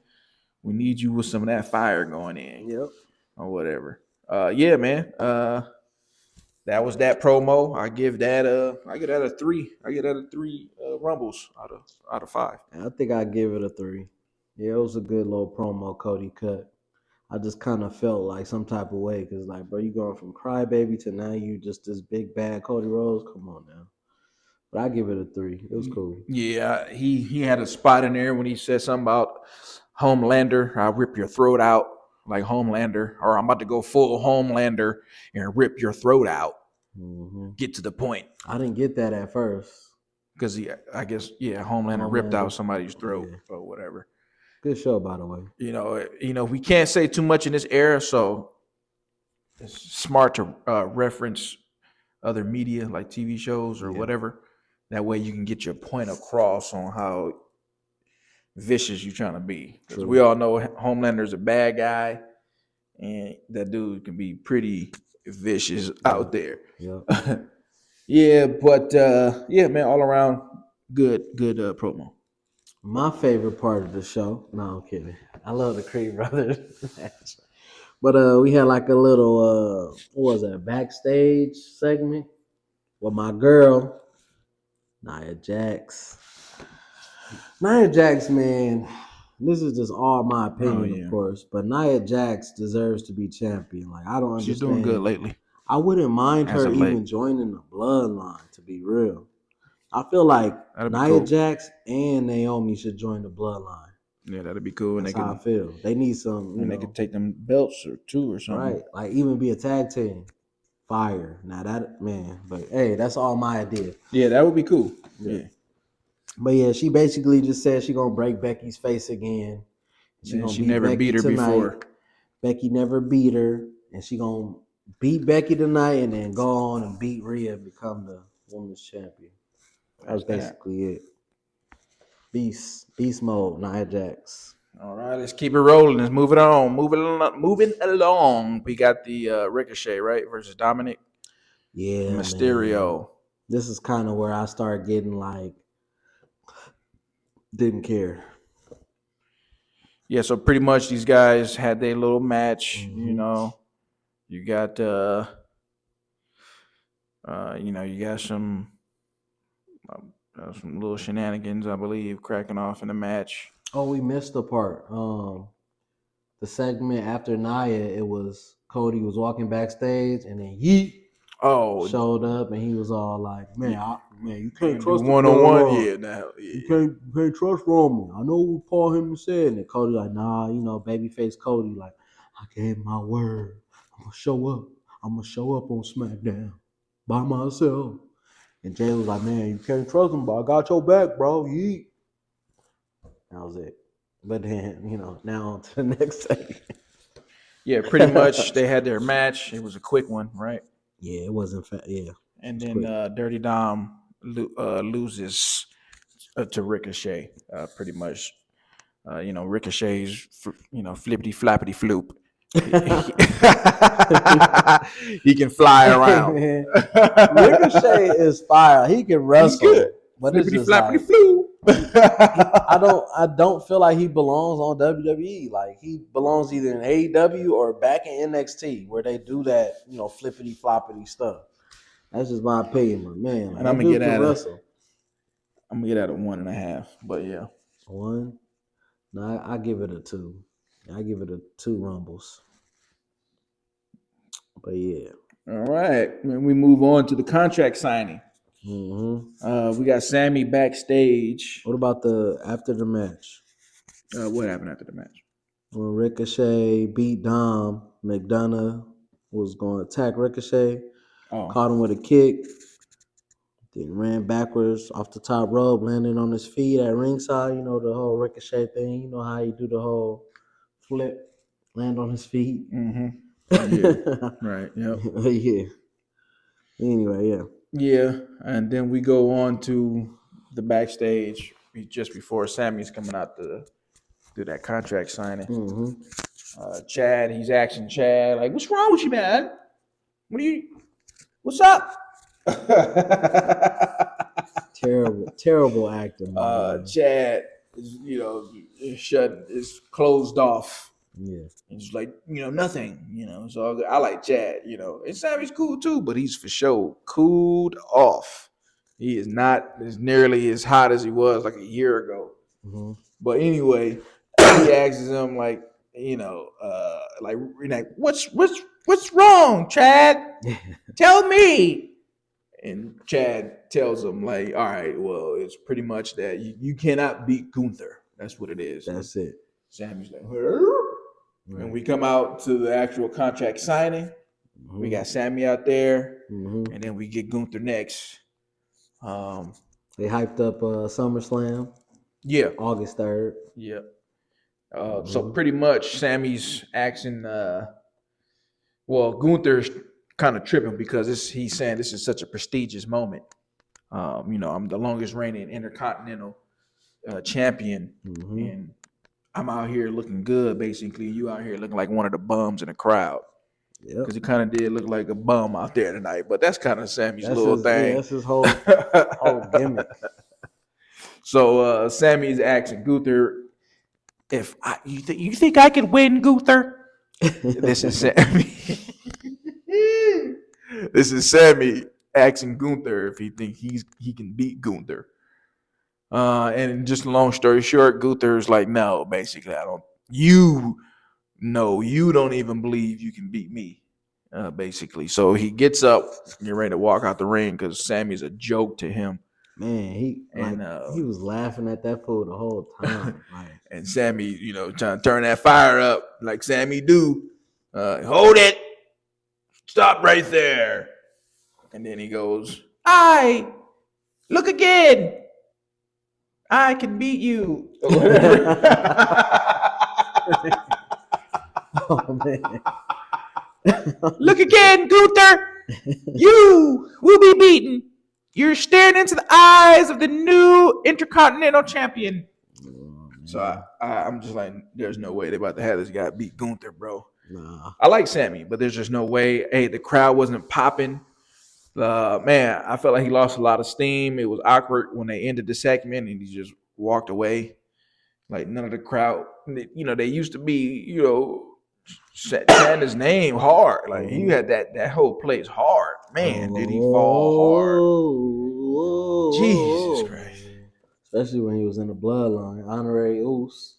We need you with some of that fire going in, Yep. or whatever. Yeah, man. That was that promo. I give that a 3. I give that a 3 rumbles out of 5. I think I give it a 3. Yeah, it was a good little promo Cody cut. I just kind of felt like some type of way because, like, bro, you going from crybaby to now you just this big bad Cody Rhodes. Come on now. But I give it a 3. It was cool. Yeah, he had a spot in there when he said something about Homelander. I'll rip your throat out like Homelander, or I'm about to go full Homelander and rip your throat out. Mm-hmm. Get to the point. I didn't get that at first. Because I guess, Homelander ripped out somebody's throat Yeah. or whatever. Good show, by the way. We can't say too much in this era, so it's smart to reference other media like TV shows or whatever. That way you can get your point across on how vicious you're trying to be. Because we all know Homelander's a bad guy, and that dude can be pretty vicious out there. Yeah. Yeah, but man, all around good promo. My favorite part of the show. No, I'm kidding. I love the Creed brothers match. But we had like a little what was that, backstage segment with my girl, Nia Jax. Nia Jax, man, this is just all my opinion, of course, but Nia Jax deserves to be champion. Like, I don't understand. She's doing good lately. I wouldn't mind As her of late. even joining the bloodline, to be real. I feel like That'd be Nia cool. Jax and Naomi should join the bloodline. Yeah, that'd be cool. That's how I feel. They need some, they could take them belts or two or something. right? Like, even be a tag team. Fire. Now that, man, but hey, that's all my idea. Yeah, that would be cool. Yeah. But yeah, she basically just said she gonna break Becky's face again. She never Becky beat her tonight. before. Becky never beat her, and she gonna beat Becky tonight, and then go on and beat Rhea and become the women's champion. That's basically it. Beast mode, Nia Jax. All right, let's keep it rolling. Let's move it on. Moving along. We got the Ricochet, right, versus Dominic. Yeah, Mysterio. Man. This is kind of where I start getting like, didn't care. Yeah, so pretty much these guys had their little match. Mm-hmm. You got you got some little shenanigans, I believe, cracking off in the match. Oh, we missed the part. The segment after Nia, it was Cody was walking backstage, and then Yeet showed up, and he was all like, "Man, you can't trust the one-on-one. You can't trust Roman. I know what Paul Heyman said." And Cody like, "Nah, babyface Cody like, I gave my word. I'm gonna show up. I'm gonna show up on SmackDown by myself." And Jay was like, "Man, you can't trust him, but I got your back, bro. Yeet." That was it. But then, now on to the next segment. Yeah, pretty much they had their match. It was a quick one, right? Yeah, it wasn't fast. Yeah. And then Dirty Dom loses to Ricochet, pretty much. Ricochet's, flippity flappity floop. He can fly around. Man, Ricochet is fire. He can wrestle. He's good. But Flippity it's just flappity like, floop. I don't feel like he belongs on WWE. Like, he belongs either in AEW or back in NXT where they do that, flippity floppity stuff. That's just my opinion, but man. Like, And I'm gonna get at a 1.5. But yeah. 1. No, I give it a 2. I give it a 2 rumbles. But yeah. All right. When we move on to the contract signing, we got Sammy backstage. What about the after the match? What happened after the match? When Ricochet beat Dom, McDonough was going to attack Ricochet, Oh, caught him with a kick, then ran backwards off the top rope, landing on his feet at ringside. You know the whole Ricochet thing. You know how he do the whole flip, land on his feet. yeah, right. Yep. Yeah. Anyway, yeah. Yeah, and then we go on to the backstage just before Sammy's coming out to do that contract signing. Chad, he's asking Chad like, "What's wrong with you, man? What's up?" Terrible acting, by the way. Chad is, is closed off. Yeah. And just like, nothing, So I like Chad, And Sammy's cool too, but he's for sure cooled off. He is not as nearly as hot as he was like a year ago. Mm-hmm. But anyway, he asks him like, what's wrong, Chad? Tell me. And Chad tells him like, all right, well, it's pretty much that you cannot beat Gunther. That's what it is. That's it. Sammy's like, right. And we come out to the actual contract signing. Mm-hmm. We got Sammy out there, and then we get Gunther next. They hyped up SummerSlam. Yeah, August 3rd. Yeah. So pretty much Sammy's asking. Gunther's kind of tripping because he's saying this is such a prestigious moment. I'm the longest reigning Intercontinental champion, and I'm out here looking good, basically. You out here looking like one of the bums in the crowd. Because he kind of did look like a bum out there tonight. But that's kind of Sammy's little thing. Yeah, that's his whole gimmick. So Sammy's asking Gunther, you think I could win, Gunther? This is Sammy. This is Sammy asking Gunther if he thinks he can beat Gunther. And just a long story short, Gunther's like, no, basically, I don't. You don't even believe you can beat me, basically. So he gets up, get ready to walk out the ring because Sammy's a joke to him. Man, he was laughing at that fool the whole time. And Sammy, trying to turn that fire up like Sammy do. Hold it. Stop right there. And then he goes, look again. I can beat you. Or whatever. Oh, man. Look again, Gunther. You will be beaten. You're staring into the eyes of the new Intercontinental Champion. So I'm just like, there's no way they're about to have this guy beat Gunther, bro. Nah. I like Sammy, but there's just no way. Hey, the crowd wasn't popping. Man, I felt like he lost a lot of steam. It was awkward when they ended the segment and he just walked away. Like none of the crowd, they used to be, chanting his name hard. Like he had that whole place hard. Man, did he fall hard? Jesus Christ. Especially when he was in the bloodline. Honorary Oos.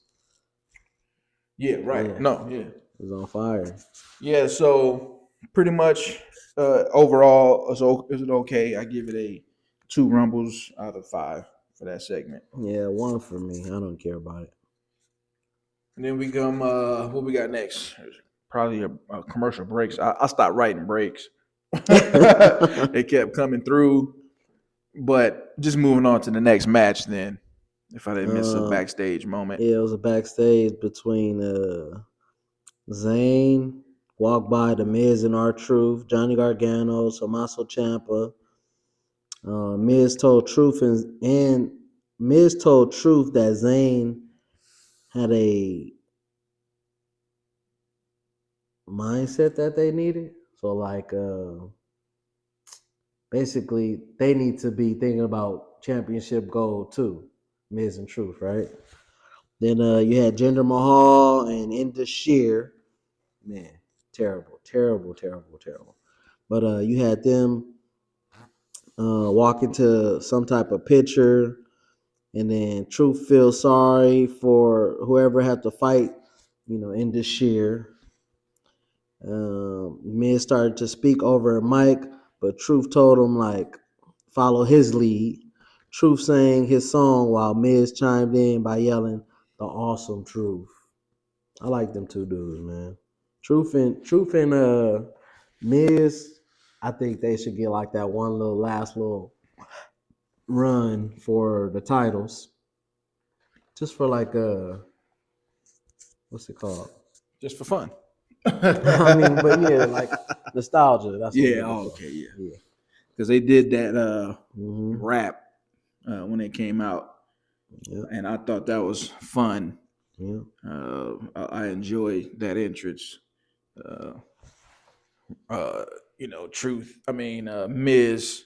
Yeah, right. Yeah. No, yeah. He was on fire. Yeah, so pretty much overall, so is it okay? I give it a 2 rumbles out of 5 for that segment. Yeah, 1 for me. I don't care about it. And then we come, what we got next? Probably a commercial breaks. I stopped writing breaks. They kept coming through. But just moving on to the next match then, if I didn't miss a backstage moment. Yeah, it was a backstage between Zayn, walked by The Miz and R-Truth, Johnny Gargano, Tommaso Ciampa. Miz told Truth and Miz told Truth that Zayn had a mindset that they needed. So basically they need to be thinking about championship goal too. Miz and Truth, right? Then you had Jinder Mahal and Indus Sheer. Man, terrible. But you had them walk into some type of picture. And then Truth feels sorry for whoever had to fight, in this year. Miz started to speak over Mike, but Truth told him like follow his lead. Truth sang his song while Miz chimed in by yelling the awesome Truth. I like them two dudes, man. Truth and Miz, I think they should get like that one little last little run for the titles. Just for like what's it called? Just for fun. I mean, but yeah, like nostalgia. That's what I'm Yeah. looking Oh, for. okay. Yeah. Yeah. Because they did that Mm-hmm. rap when it came out, Yeah. and I thought that was fun. Yeah. I enjoyed that entrance. Uh, Truth. I mean, Miz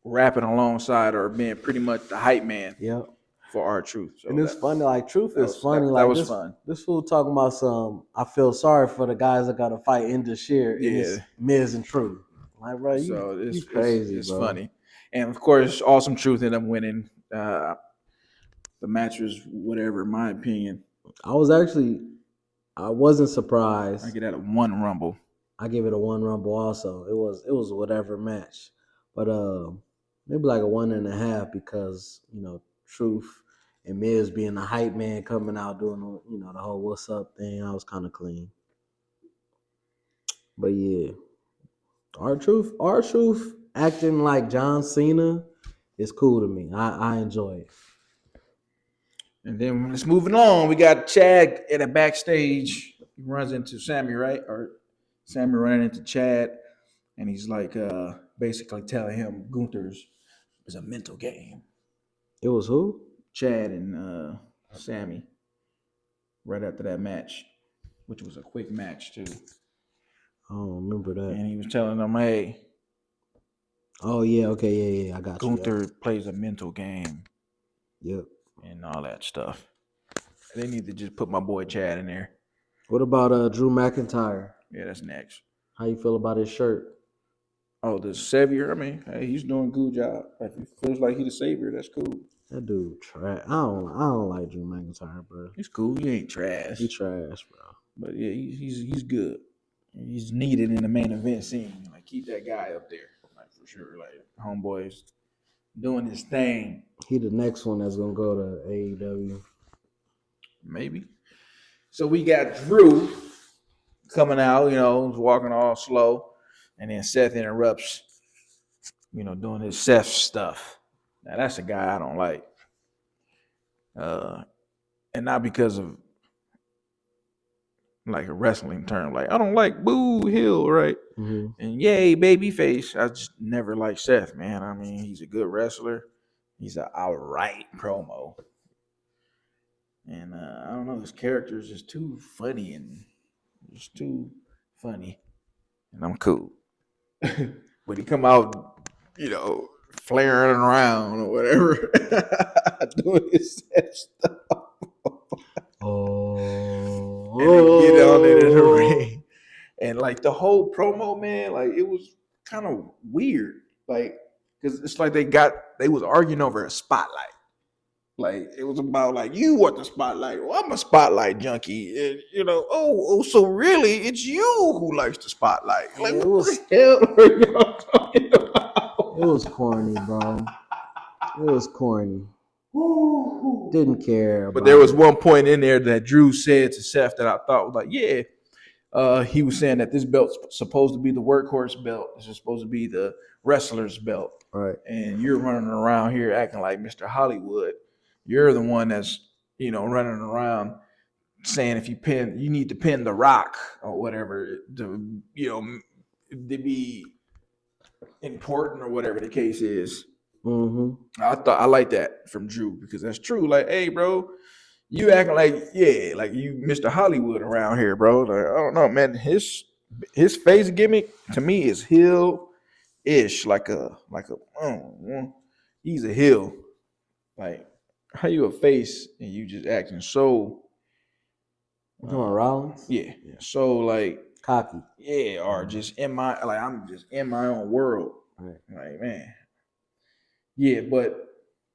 rapping alongside or being pretty much the hype man Yeah. for our Truth. So And it's funny, like Truth is funny. that Like was this, fun. this fool talking about some. I feel sorry for the guys that got to fight in this year, and Yeah. it's Miz and Truth. Like, bro, So you crazy, it's bro. funny, and of course, Awesome Truth ended up winning. The match was whatever, in my opinion. I wasn't I surprised. get out of one Rumble. I give it a one rumble. Also, it was whatever match, but maybe like a 1.5 because Truth and Miz being the hype man coming out doing the whole what's up thing. I was kind of clean, but yeah. Our truth acting like John Cena is cool to me. I enjoy it. And then let's moving on. We got Chad at a backstage. He runs into Sammy, right? Or Sammy running into Chad, and he's like basically telling him Gunther's is a mental game. It was who? Chad and Sammy right after that match, which was a quick match too. I don't remember that. And he was telling them, "Hey, Oh yeah, okay, yeah, I got you. Gunther plays a mental game Yep. and all that stuff." They need to just put my boy Chad in there. What about Drew McIntyre? Yeah, that's next. How you feel about his shirt? Oh, the savior. I mean, hey, he's doing a good job. If he feels like he's the savior, that's cool. That dude trash. I don't like Drew McIntyre, bro. He's cool. He ain't trash. He trash, bro. But yeah, he's good. He's needed in the main event scene. Like keep that guy up there, like for sure. Like homeboy's doing his thing. He the next one that's gonna go to AEW. Maybe. So we got Drew coming out, walking all slow, and then Seth interrupts, doing his Seth stuff. Now that's a guy I don't like, and not because of like a wrestling term. Like I don't like Boo Hill, right? Mm-hmm. And yay, babyface. I just never liked Seth, man. I mean, he's a good wrestler. He's an outright promo. And I don't know, his character is just too funny and just too funny. And I'm cool. But he come out, flaring around or whatever, doing his Seth stuff. Oh, And then get on it in the ring. And like the whole promo, man, like it was kind of weird. Like, because it's like they was arguing over a spotlight. Like it was about like you want the spotlight. Well, I'm a spotlight junkie. And, so really it's you who likes the spotlight. Like it what was the hell are y'all talking about? It was corny, bro. It was corny. Didn't care. But there was one point in there that Drew said to Seth that I thought was like, yeah. He was saying that this belt's supposed to be the workhorse belt. This is supposed to be the wrestler's belt. Right. And you're running around here acting like Mr. Hollywood. You're the one that's, running around saying if you need to pin the Rock or whatever to, to be important or whatever the case is. Mm-hmm. I like that from Drew because that's true. Like, hey, bro, you acting like like you Mr. Hollywood around here, bro. Like, I don't know, man. His face gimmick to me is heel-ish, like a he's a heel. Like how you a face and you just acting so You talking about Rollins? yeah. So like Cocky. yeah, or just I'm just in my own world. Right. Like man. Yeah, but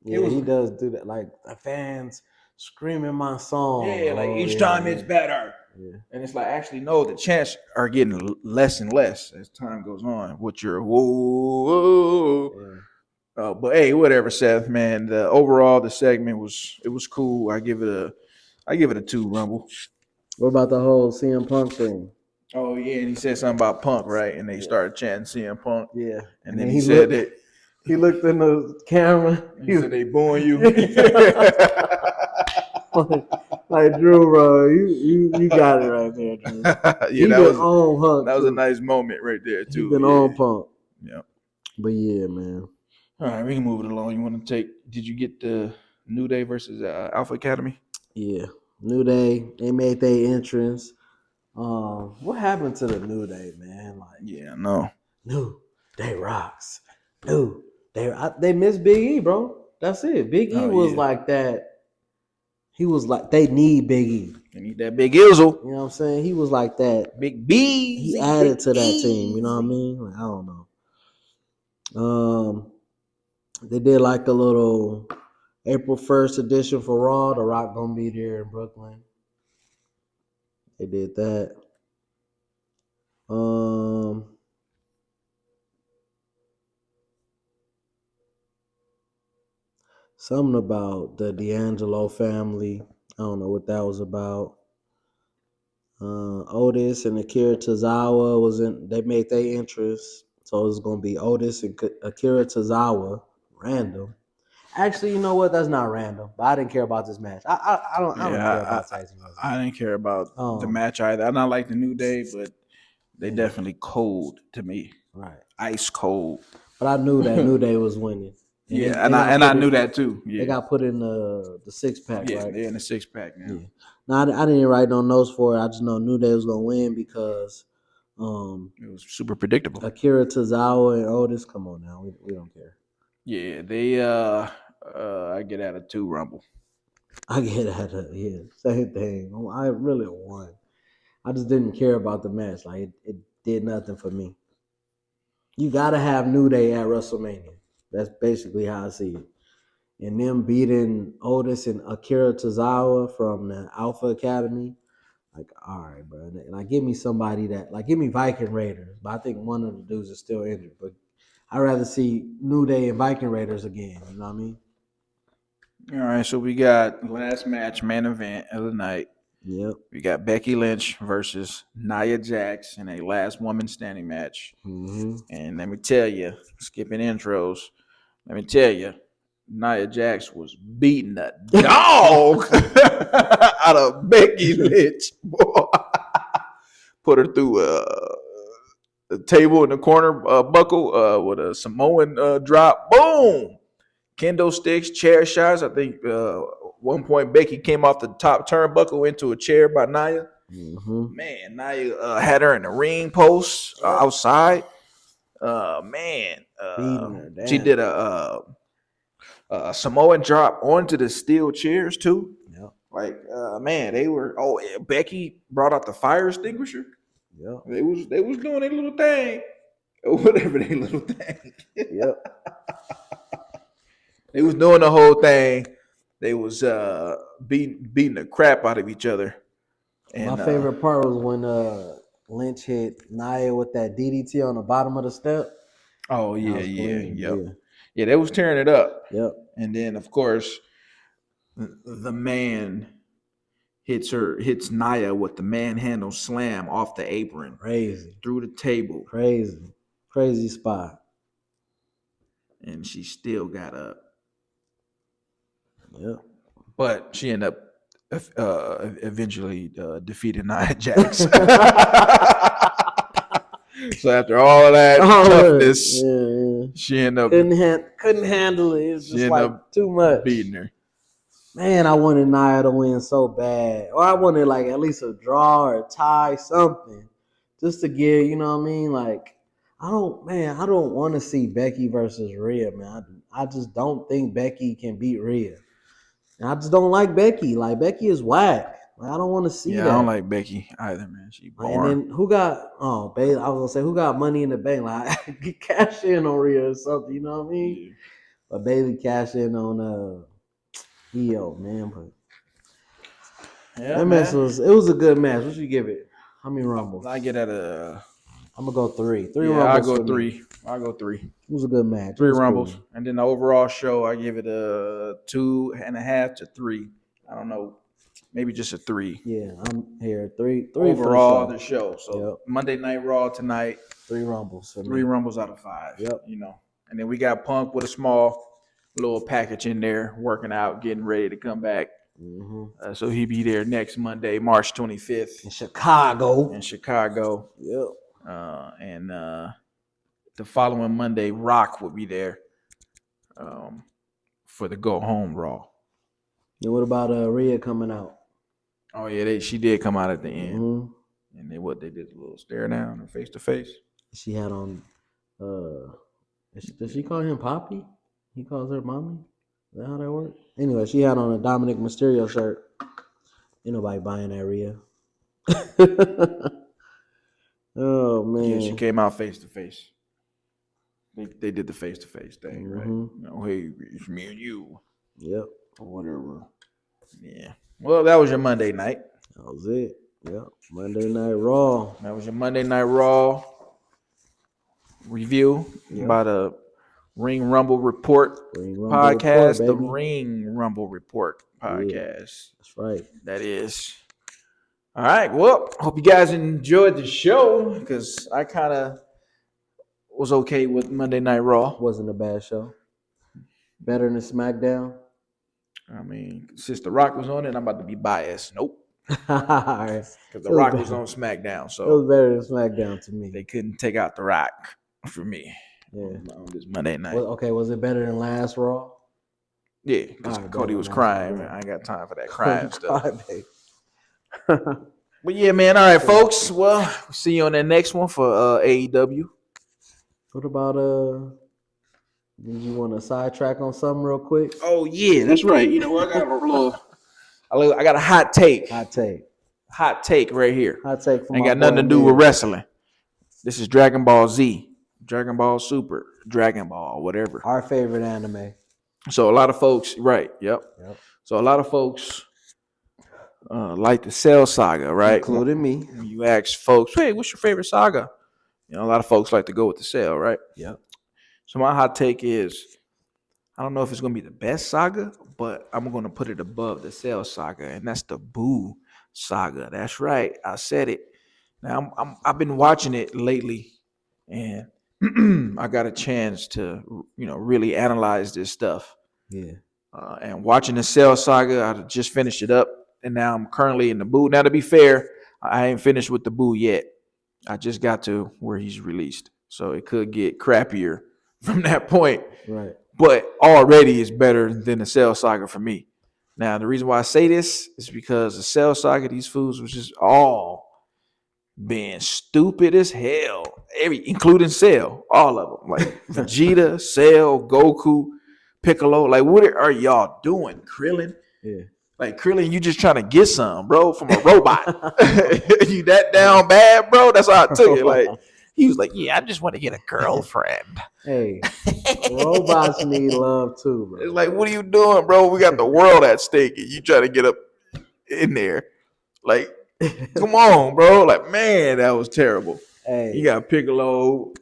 Yeah, he does do that. Like the fans screaming my song. Yeah, like each yeah, time yeah. it's better. Yeah. And it's like, actually, no, the chants are getting less and less as time goes on. What your whoa. Yeah. But hey, whatever, Seth, man. The segment was cool. I give it a 2 Rumble. What about the whole CM Punk thing? Oh yeah, and he said something about Punk, right? And they started chanting CM Punk. Yeah. And then he said that he looked in the camera. he said they booing you. like Drew, bro, you got it right there, Drew. Yeah, He that been was on Punk. that was a too. nice moment right there He too. been Yeah. on Punk. Yeah. But yeah, man. All right, we can move it along. You want to take? Did you get the New Day versus Alpha Academy? Yeah. New Day, they made their entrance. What happened to the New Day, man? Like, Yeah, no. New Day rocks. They missed Big E, bro. That's it. Big E was like that. He was like they need Big E. They need that big Izzle. You know what I'm saying? He was like that. Big B. He added to that team. You know what I mean? Like, I don't know. They did like a little April 1st edition for Raw. The Rock gonna be there in Brooklyn. They did that. Something about the D'Angelo family. I don't know what that was about. Otis and Akira Tozawa was in. They made their entrance, so it's gonna be Otis and Akira Tozawa. Random. Actually, you know what? That's not random. But I didn't care about this match. I don't care about tag team. I didn't care about the match either. I don't like the New Day, but they definitely cold to me. Right. Ice cold. But I knew that New Day was winning. And I knew that too. Yeah. They got put in the 6-pack, yeah, right? they're in the 6-pack now. Yeah. No, I didn't write no notes for it. I just know New Day was gonna win because it was super predictable. Akira Tozawa and Otis, come on now, we don't care. Yeah, they I get out of 2 Rumble. I get out of same thing. I really won. I just didn't care about the match. Like it did nothing for me. You gotta have New Day at WrestleMania. That's basically how I see it. And them beating Otis and Akira Tozawa from the Alpha Academy, like, all right, bro. Like, give me somebody give me Viking Raiders. But I think one of the dudes is still injured. But I'd rather see New Day and Viking Raiders again. You know what I mean? All right, so we got last match, main event of the night. Yep. We got Becky Lynch versus Nia Jax in a last woman standing match. Mm-hmm. And let me tell you, skipping intros, let me tell you, Nia Jax was beating the dog out of Becky Lynch. Put her through a table in the corner buckle with a Samoan drop. Boom! Kendo sticks, chair shots. I think one point Becky came off the top turnbuckle into a chair by Nia. Mm-hmm. Man, Nia had her in the ring post outside. Man, she did a Samoan drop onto the steel chairs too. Yep. Like, man, they were. Oh, Becky brought out the fire extinguisher. Yep. They was doing their little thing, or whatever their little thing. Yep. They was doing the whole thing. They was beating the crap out of each other. And, my favorite part was when Lynch hit Nia with that DDT on the bottom of the step. Oh yeah. They was tearing it up. Yep. And then of course, the man hits Nia with the manhandle slam off the apron, crazy through the table, crazy spot, and she still got up. Yep. But she ended up eventually defeated Nia Jax. So after all that toughness, she ended up couldn't handle it. It's just like too much. Beating her. Man, I wanted Nia to win so bad, or I wanted like at least a draw or a tie, something, just to give. You know what I mean? Like I don't want to see Becky versus Rhea, man. I just don't think Becky can beat Rhea. And I just don't like Becky. Like Becky is whack. Like, I don't want to see that. I don't like Becky either, man. She boring. And then who got? Oh, babe, I was gonna say who got Money in the Bank? Like cash in on Rhea or something. You know what I mean? But Bailey cashed in on EO, man. But Yeah, that match was a good match. What you give it? How many rumbles? I get at a. I'm gonna go three. Three Yeah, rumbles I'll for go me. three. I'll go three. It was a good match. Three It was rumbles, cool. and then the overall show, I give it a 2.5 to 3. I don't know, maybe just a 3. Yeah, I'm here. Three Overall, for the show. So Yep. Monday Night Raw tonight, 3 rumbles for 3 me. rumbles out of 5. Yep. You know, and then we got Punk with a small little package in there, working out, getting ready to come back. Mm-hmm. So he'll be there next Monday, March 25th In Chicago. in Chicago. Yep. And the following Monday, Rock will be there for the Go Home Raw. And what about Rhea coming out? Oh yeah, she did come out at the end, Mm-hmm. and they did a little stare down and face to face. She had on. Does she call him Poppy? He calls her Mommy. Is that how that works? Anyway, she had on a Dominic Mysterio shirt. Ain't nobody buying that Rhea. Oh man. Yeah, she came out face to face. They did the face to face thing, right? You know, hey, it's me and you. Yep. Or whatever. Yeah. Well, that was your Monday night. That was it. Yep. Monday Night Raw. That was your Monday Night Raw review by the Ring Rumble Report podcast. The Ring Rumble Report podcast. Yeah, that's right. That is. All right. Well, hope you guys enjoyed the show because I kind of was okay with Monday Night Raw. Wasn't a bad show. Better than SmackDown. I mean, since The Rock was on it, I'm about to be biased. Nope. Right. Because The Rock was on SmackDown. So it was better than SmackDown to me. They couldn't take out The Rock for me. Yeah. On this Monday night. Okay, was it better than last Raw? Yeah, because Cody was crying. I ain't got time for that crying stuff. But yeah, man. All right, folks. Well, see you on the next one for AEW. What about did you want to sidetrack on something real quick? Oh yeah, that's right. You know what? I got a hot take. Hot take right here. Hot take from ain't got nothing to do with wrestling. This is Dragon Ball Z, Dragon Ball Super, Dragon Ball, whatever. Our favorite anime. So a lot of folks, right? Yep. So a lot of folks like the Cell Saga, right? Including me. When you ask folks, hey, what's your favorite saga? You know, a lot of folks like to go with the Cell, right? Yep. So my hot take is, I don't know if it's going to be the best saga, but I'm going to put it above the Cell Saga, and that's the Boo Saga. That's right. I said it. Now, I've been watching it lately, and I got a chance to, really analyze this stuff. Yeah. And watching the Cell Saga, I just finished it up, and now I'm currently in the Boo. Now, to be fair, I ain't finished with the Boo yet. I just got to where he's released, so it could get crappier from that point. Right. But already it's better than the Cell Saga for me. Now, the reason why I say this is because the Cell Saga, these fools was just all being stupid as hell. Including Cell, all of them. Like Vegeta, Cell, Goku, Piccolo. Like, what are y'all doing? Krillin? Yeah. Like, Krillin, you just trying to get some, bro, from a robot. You that down bad, bro? That's how I took it. Like, he was like, yeah, I just want to get a girlfriend. Hey, robots need love too, bro. It's like, what are you doing, bro? We got the world at stake and you try to get up in there. Like, come on, bro. Like, man, that was terrible. Hey. You got Piccolo.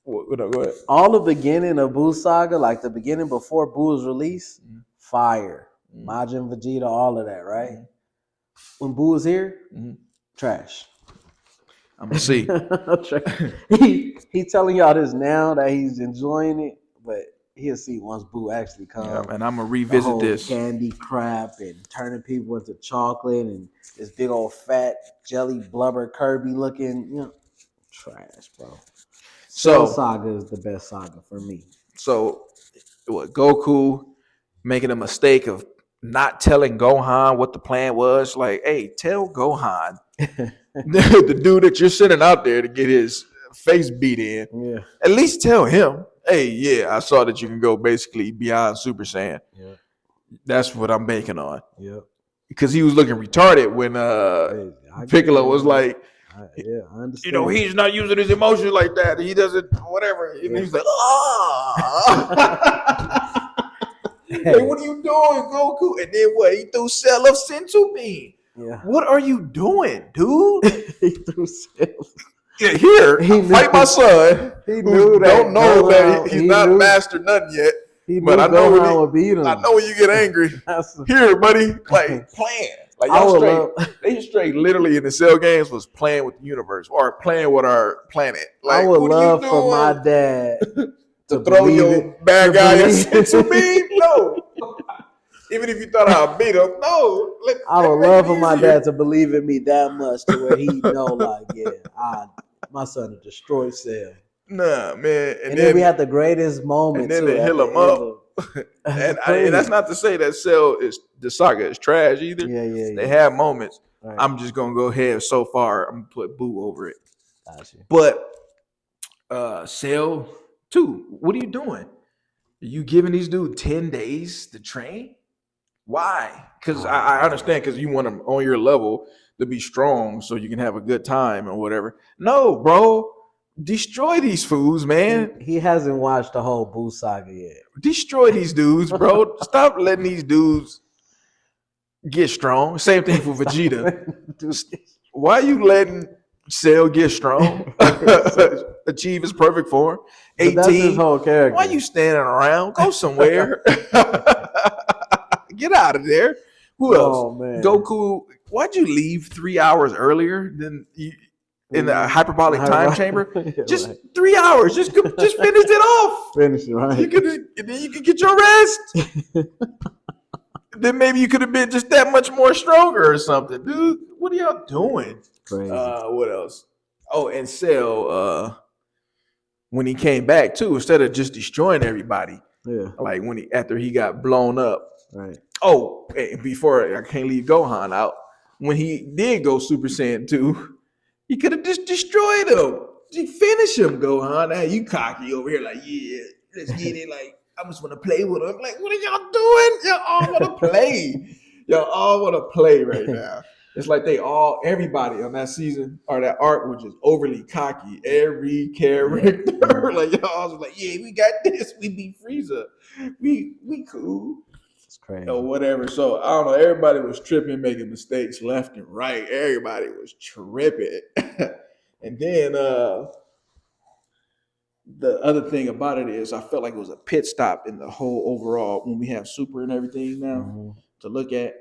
Go ahead. All the beginning of Boo Saga, like the beginning before Boo was released, fire. Majin, Vegeta, all of that, right? When Boo was here, trash. I'm gonna see. He's telling y'all this now that he's enjoying it, but he'll see once Boo actually comes. Yeah, and I'm gonna revisit this candy crap and turning people into chocolate and this big old fat jelly blubber Kirby looking, trash, bro. So Saga is the best saga for me. So, Goku making a mistake of not telling Gohan what the plan was. Like, hey, tell Gohan, the dude that you're sending out there to get his face beat in. Yeah. At least tell him, hey, yeah, I saw that you can go basically beyond Super Saiyan. Yeah. That's what I'm banking on. Yeah. Because he was looking retarded when Piccolo was like, I understand. He's not using his emotions like that. He doesn't, whatever. And he's like, Like, what are you doing, Goku? And then what? He threw Cell of Senzu Bean. Yeah. What are you doing, dude? He threw Cell. Yeah, here, fight my son. He Who knew that don't know that Gohan- he's he not knew- mastered nothing yet. He But knew I know Gohan would beat him. I know when you get angry. Here, buddy, like playing. Like I y'all would straight, love- they straight literally in the Cell games was playing with the universe or playing with our planet. Like, I would what are love you for my doing? dad To throw believe your it- bad to guy a believe- sensu bean? No. Even if you thought I'd beat him, no. I would make love it for my easier. dad to believe in me that much to where he know, like, yeah, my son will destroy Cell. Nah, man. And then we had the greatest moment and then too. they at heal the him end up. of- And that's not to say that Cell is the saga is trash either. Yeah. They have moments. Right. I'm just gonna go ahead so far. I'm gonna put Boo over it. Gotcha. But Cell 2, what are you doing? Are you giving these dudes 10 days to train? Why? Because I understand because you want them on your level to be strong so you can have a good time or whatever. No, bro. Destroy these fools, man. He hasn't watched the whole Boo saga yet. Destroy these dudes, bro. Stop letting these dudes get strong. Same thing for Vegeta. Why are you letting Cell get strong? Achieve his perfect form. 18. That's his whole character. Why you standing around? Go somewhere. Get out of there. Who else? Oh, man. Goku. Why'd you leave 3 hours earlier than you, in the hyperbolic time chamber? Just right. 3 hours. Just finish it off. Finish it, right? And then you could get your rest. Then maybe you could have been just that much more stronger or something, dude. What are y'all doing? Crazy. What else? Oh, and Cell, when he came back too, instead of just destroying everybody, Yeah. like after he got blown up. Right. Oh, and before I can't leave Gohan out, when he did go Super Saiyan 2, he could have just destroyed him. Finish him, Gohan. Now you cocky over here, like, yeah, let's get it. Like, I just want to play with him. Like, what are y'all doing? Y'all all want to play. Y'all all want to play right now. It's like everybody on that season or that arc was just overly cocky. Every character, like y'all was like, yeah, we got this. We beat Frieza. We cool. It's crazy. Or whatever. So I don't know. Everybody was tripping, making mistakes left and right. Everybody was tripping. And then the other thing about it is I felt like it was a pit stop in the whole overall when we have Super and everything now to look at.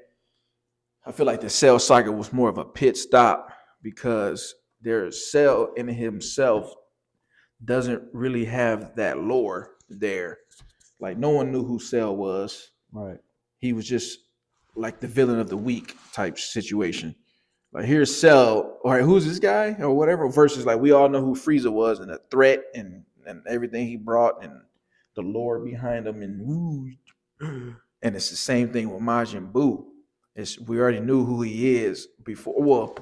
I feel like the Cell saga was more of a pit stop because there's Cell in himself doesn't really have that lore there. Like no one knew who Cell was. Right. He was just like the villain of the week type situation. Like here's Cell, all right, who's this guy or whatever, versus like we all know who Frieza was and the threat and everything he brought and the lore behind him and it's the same thing with Majin Buu. We already knew who he is before. Well,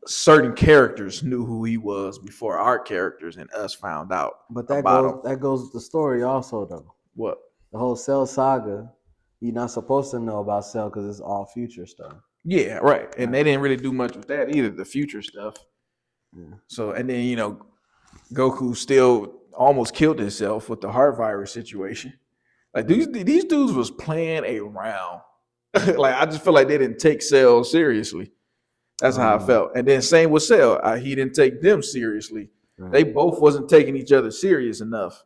certain characters knew who he was before our characters and us found out. But that goes with the story also though. What? The whole Cell saga, you're not supposed to know about Cell because it's all future stuff. Yeah, right. And they didn't really do much with that either, the future stuff. Yeah. So, and then, Goku still almost killed himself with the heart virus situation. Like these dudes was playing around. Like I just feel like they didn't take Cell seriously. That's how I felt. And then same with Cell. He didn't take them seriously. Right. They both wasn't taking each other serious enough.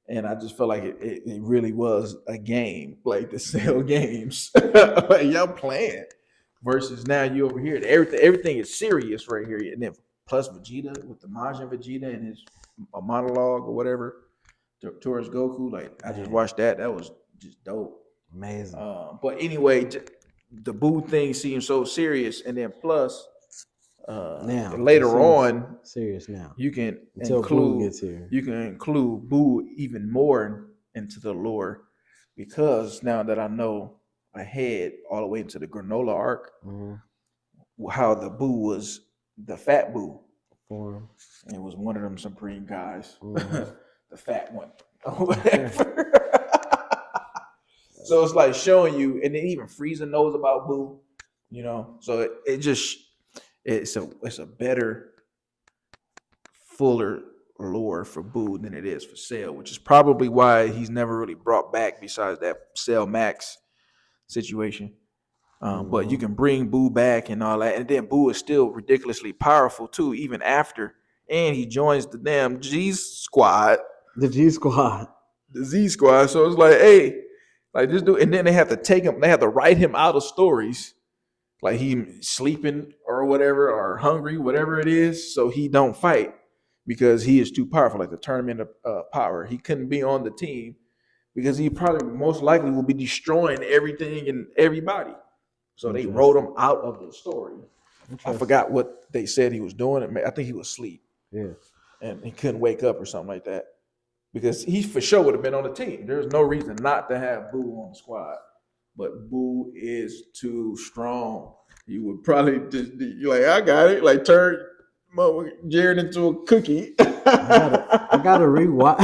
And I just felt like it really was a game, like the Cell games. Like y'all playing. Versus now you over here. Everything is serious right here. And then plus Vegeta with the Majin Vegeta and his monologue or whatever towards Goku. Like I just watched that. That was just dope. Amazing. But anyway, the Boo thing seems so serious, and then plus now later on, serious now. You can until Boo gets here. You can include Boo even more into the lore because now that I know ahead all the way into the Granola arc, how the Boo was the fat Boo. And it was one of them Supreme guys, the fat one, or whatever. So it's like showing you, and then even Frieza knows about Boo, So it's a better, fuller lore for Boo than it is for Cell, which is probably why he's never really brought back besides that Cell Max situation. But you can bring Boo back and all that, and then Boo is still ridiculously powerful too, even after. And he joins the damn G Squad, The G Squad. the Z Squad. So it's like, hey, like this dude, and then they have to take him, they have to write him out of stories, like he sleeping or whatever, or hungry, whatever it is, so he don't fight because he is too powerful, like the tournament of power. He couldn't be on the team because he probably most likely will be destroying everything and everybody. So they wrote him out of the story. I forgot what they said he was doing. I think he was asleep. Yeah. And he couldn't wake up or something like that. Because he for sure would have been on the team. There's no reason not to have Boo on the squad. But Boo is too strong. You would probably just you're like, I got it. Like turn Jared into a cookie. I gotta rewatch.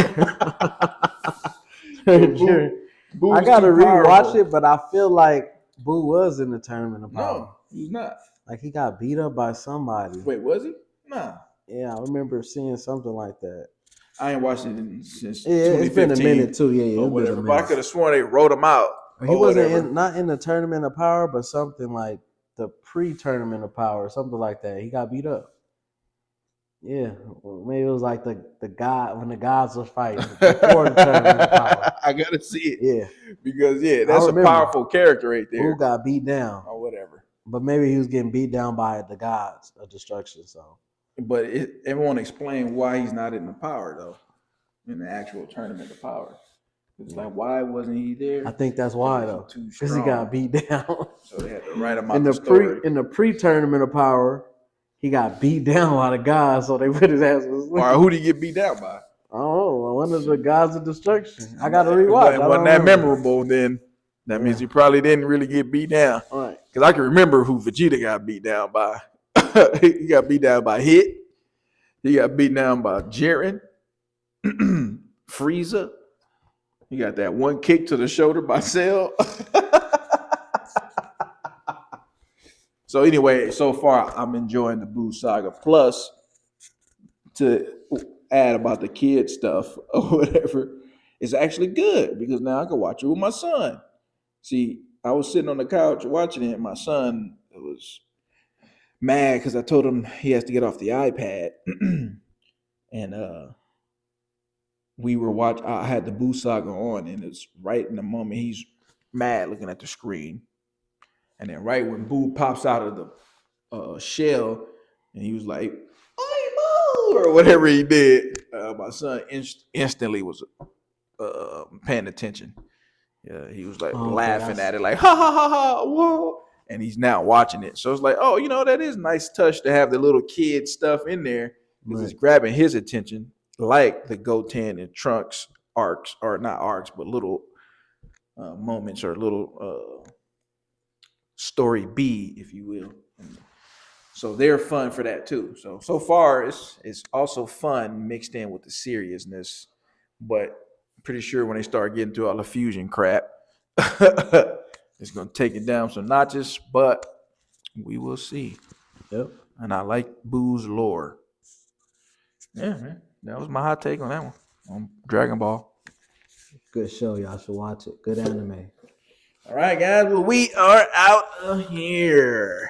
Boo I gotta rewatch powerful. it, but I feel like Boo was in the tournament of power. No, he's not. Like he got beat up by somebody. Wait, was he? Nah. Yeah, I remember seeing something like that. I ain't watched it since It's been a minute too. Yeah, or whatever. But I could have sworn they wrote him out. He wasn't not in the tournament of power, but something like the pre-tournament of power, something like that. He got beat up. Yeah, well, maybe it was like the god when the gods was fighting before the tournament of power. I gotta see it. Yeah, because that's a powerful character right there. Who got beat down or whatever? But maybe he was getting beat down by the gods of destruction. So, but everyone explained why he's not in the power though, in the actual tournament of power. It's like, why wasn't he there? I think that's why though, because he got beat down. So they had to write him out in the pre-tournament of power. He got beat down by the gods, so they put his ass to sleep. Or who did he get beat down by? Oh, one of the gods of destruction. I got to rewatch. It wasn't that memorable, then that means he probably didn't really get beat down. Right. Because I can remember who Vegeta got beat down by. He got beat down by Hit. He got beat down by Jiren. Frieza. He got that one kick to the shoulder by Cell. So anyway, so far I'm enjoying the Boo saga. Plus, to add about the kid stuff or whatever, it's actually good because now I can watch it with my son. See, I was sitting on the couch watching it. My son was mad because I told him he has to get off the iPad, and we were watching. I had the Boo saga on, and it's right in the moment he's mad looking at the screen. And then right when Boo pops out of the shell, and he was like, "Oh, Boo," or whatever he did, my son instantly was paying attention. Yeah, he was like laughing at it, like ha ha ha ha, whoa, and he's now watching it. So it's like, oh, that is a nice touch to have the little kid stuff in there because it's grabbing his attention, like the Goten and Trunks arcs, or not arcs, but little moments or little. Story B, if you will. So they're fun for that too. So far it's also fun mixed in with the seriousness, but pretty sure when they start getting to all the fusion crap, it's gonna take it down some notches, but we will see. Yep. And I like Boo's lore. Yeah, man. That was my hot take on that one. On Dragon Ball. Good show, y'all should watch it. Good anime. All right, guys. Well, we are out of here.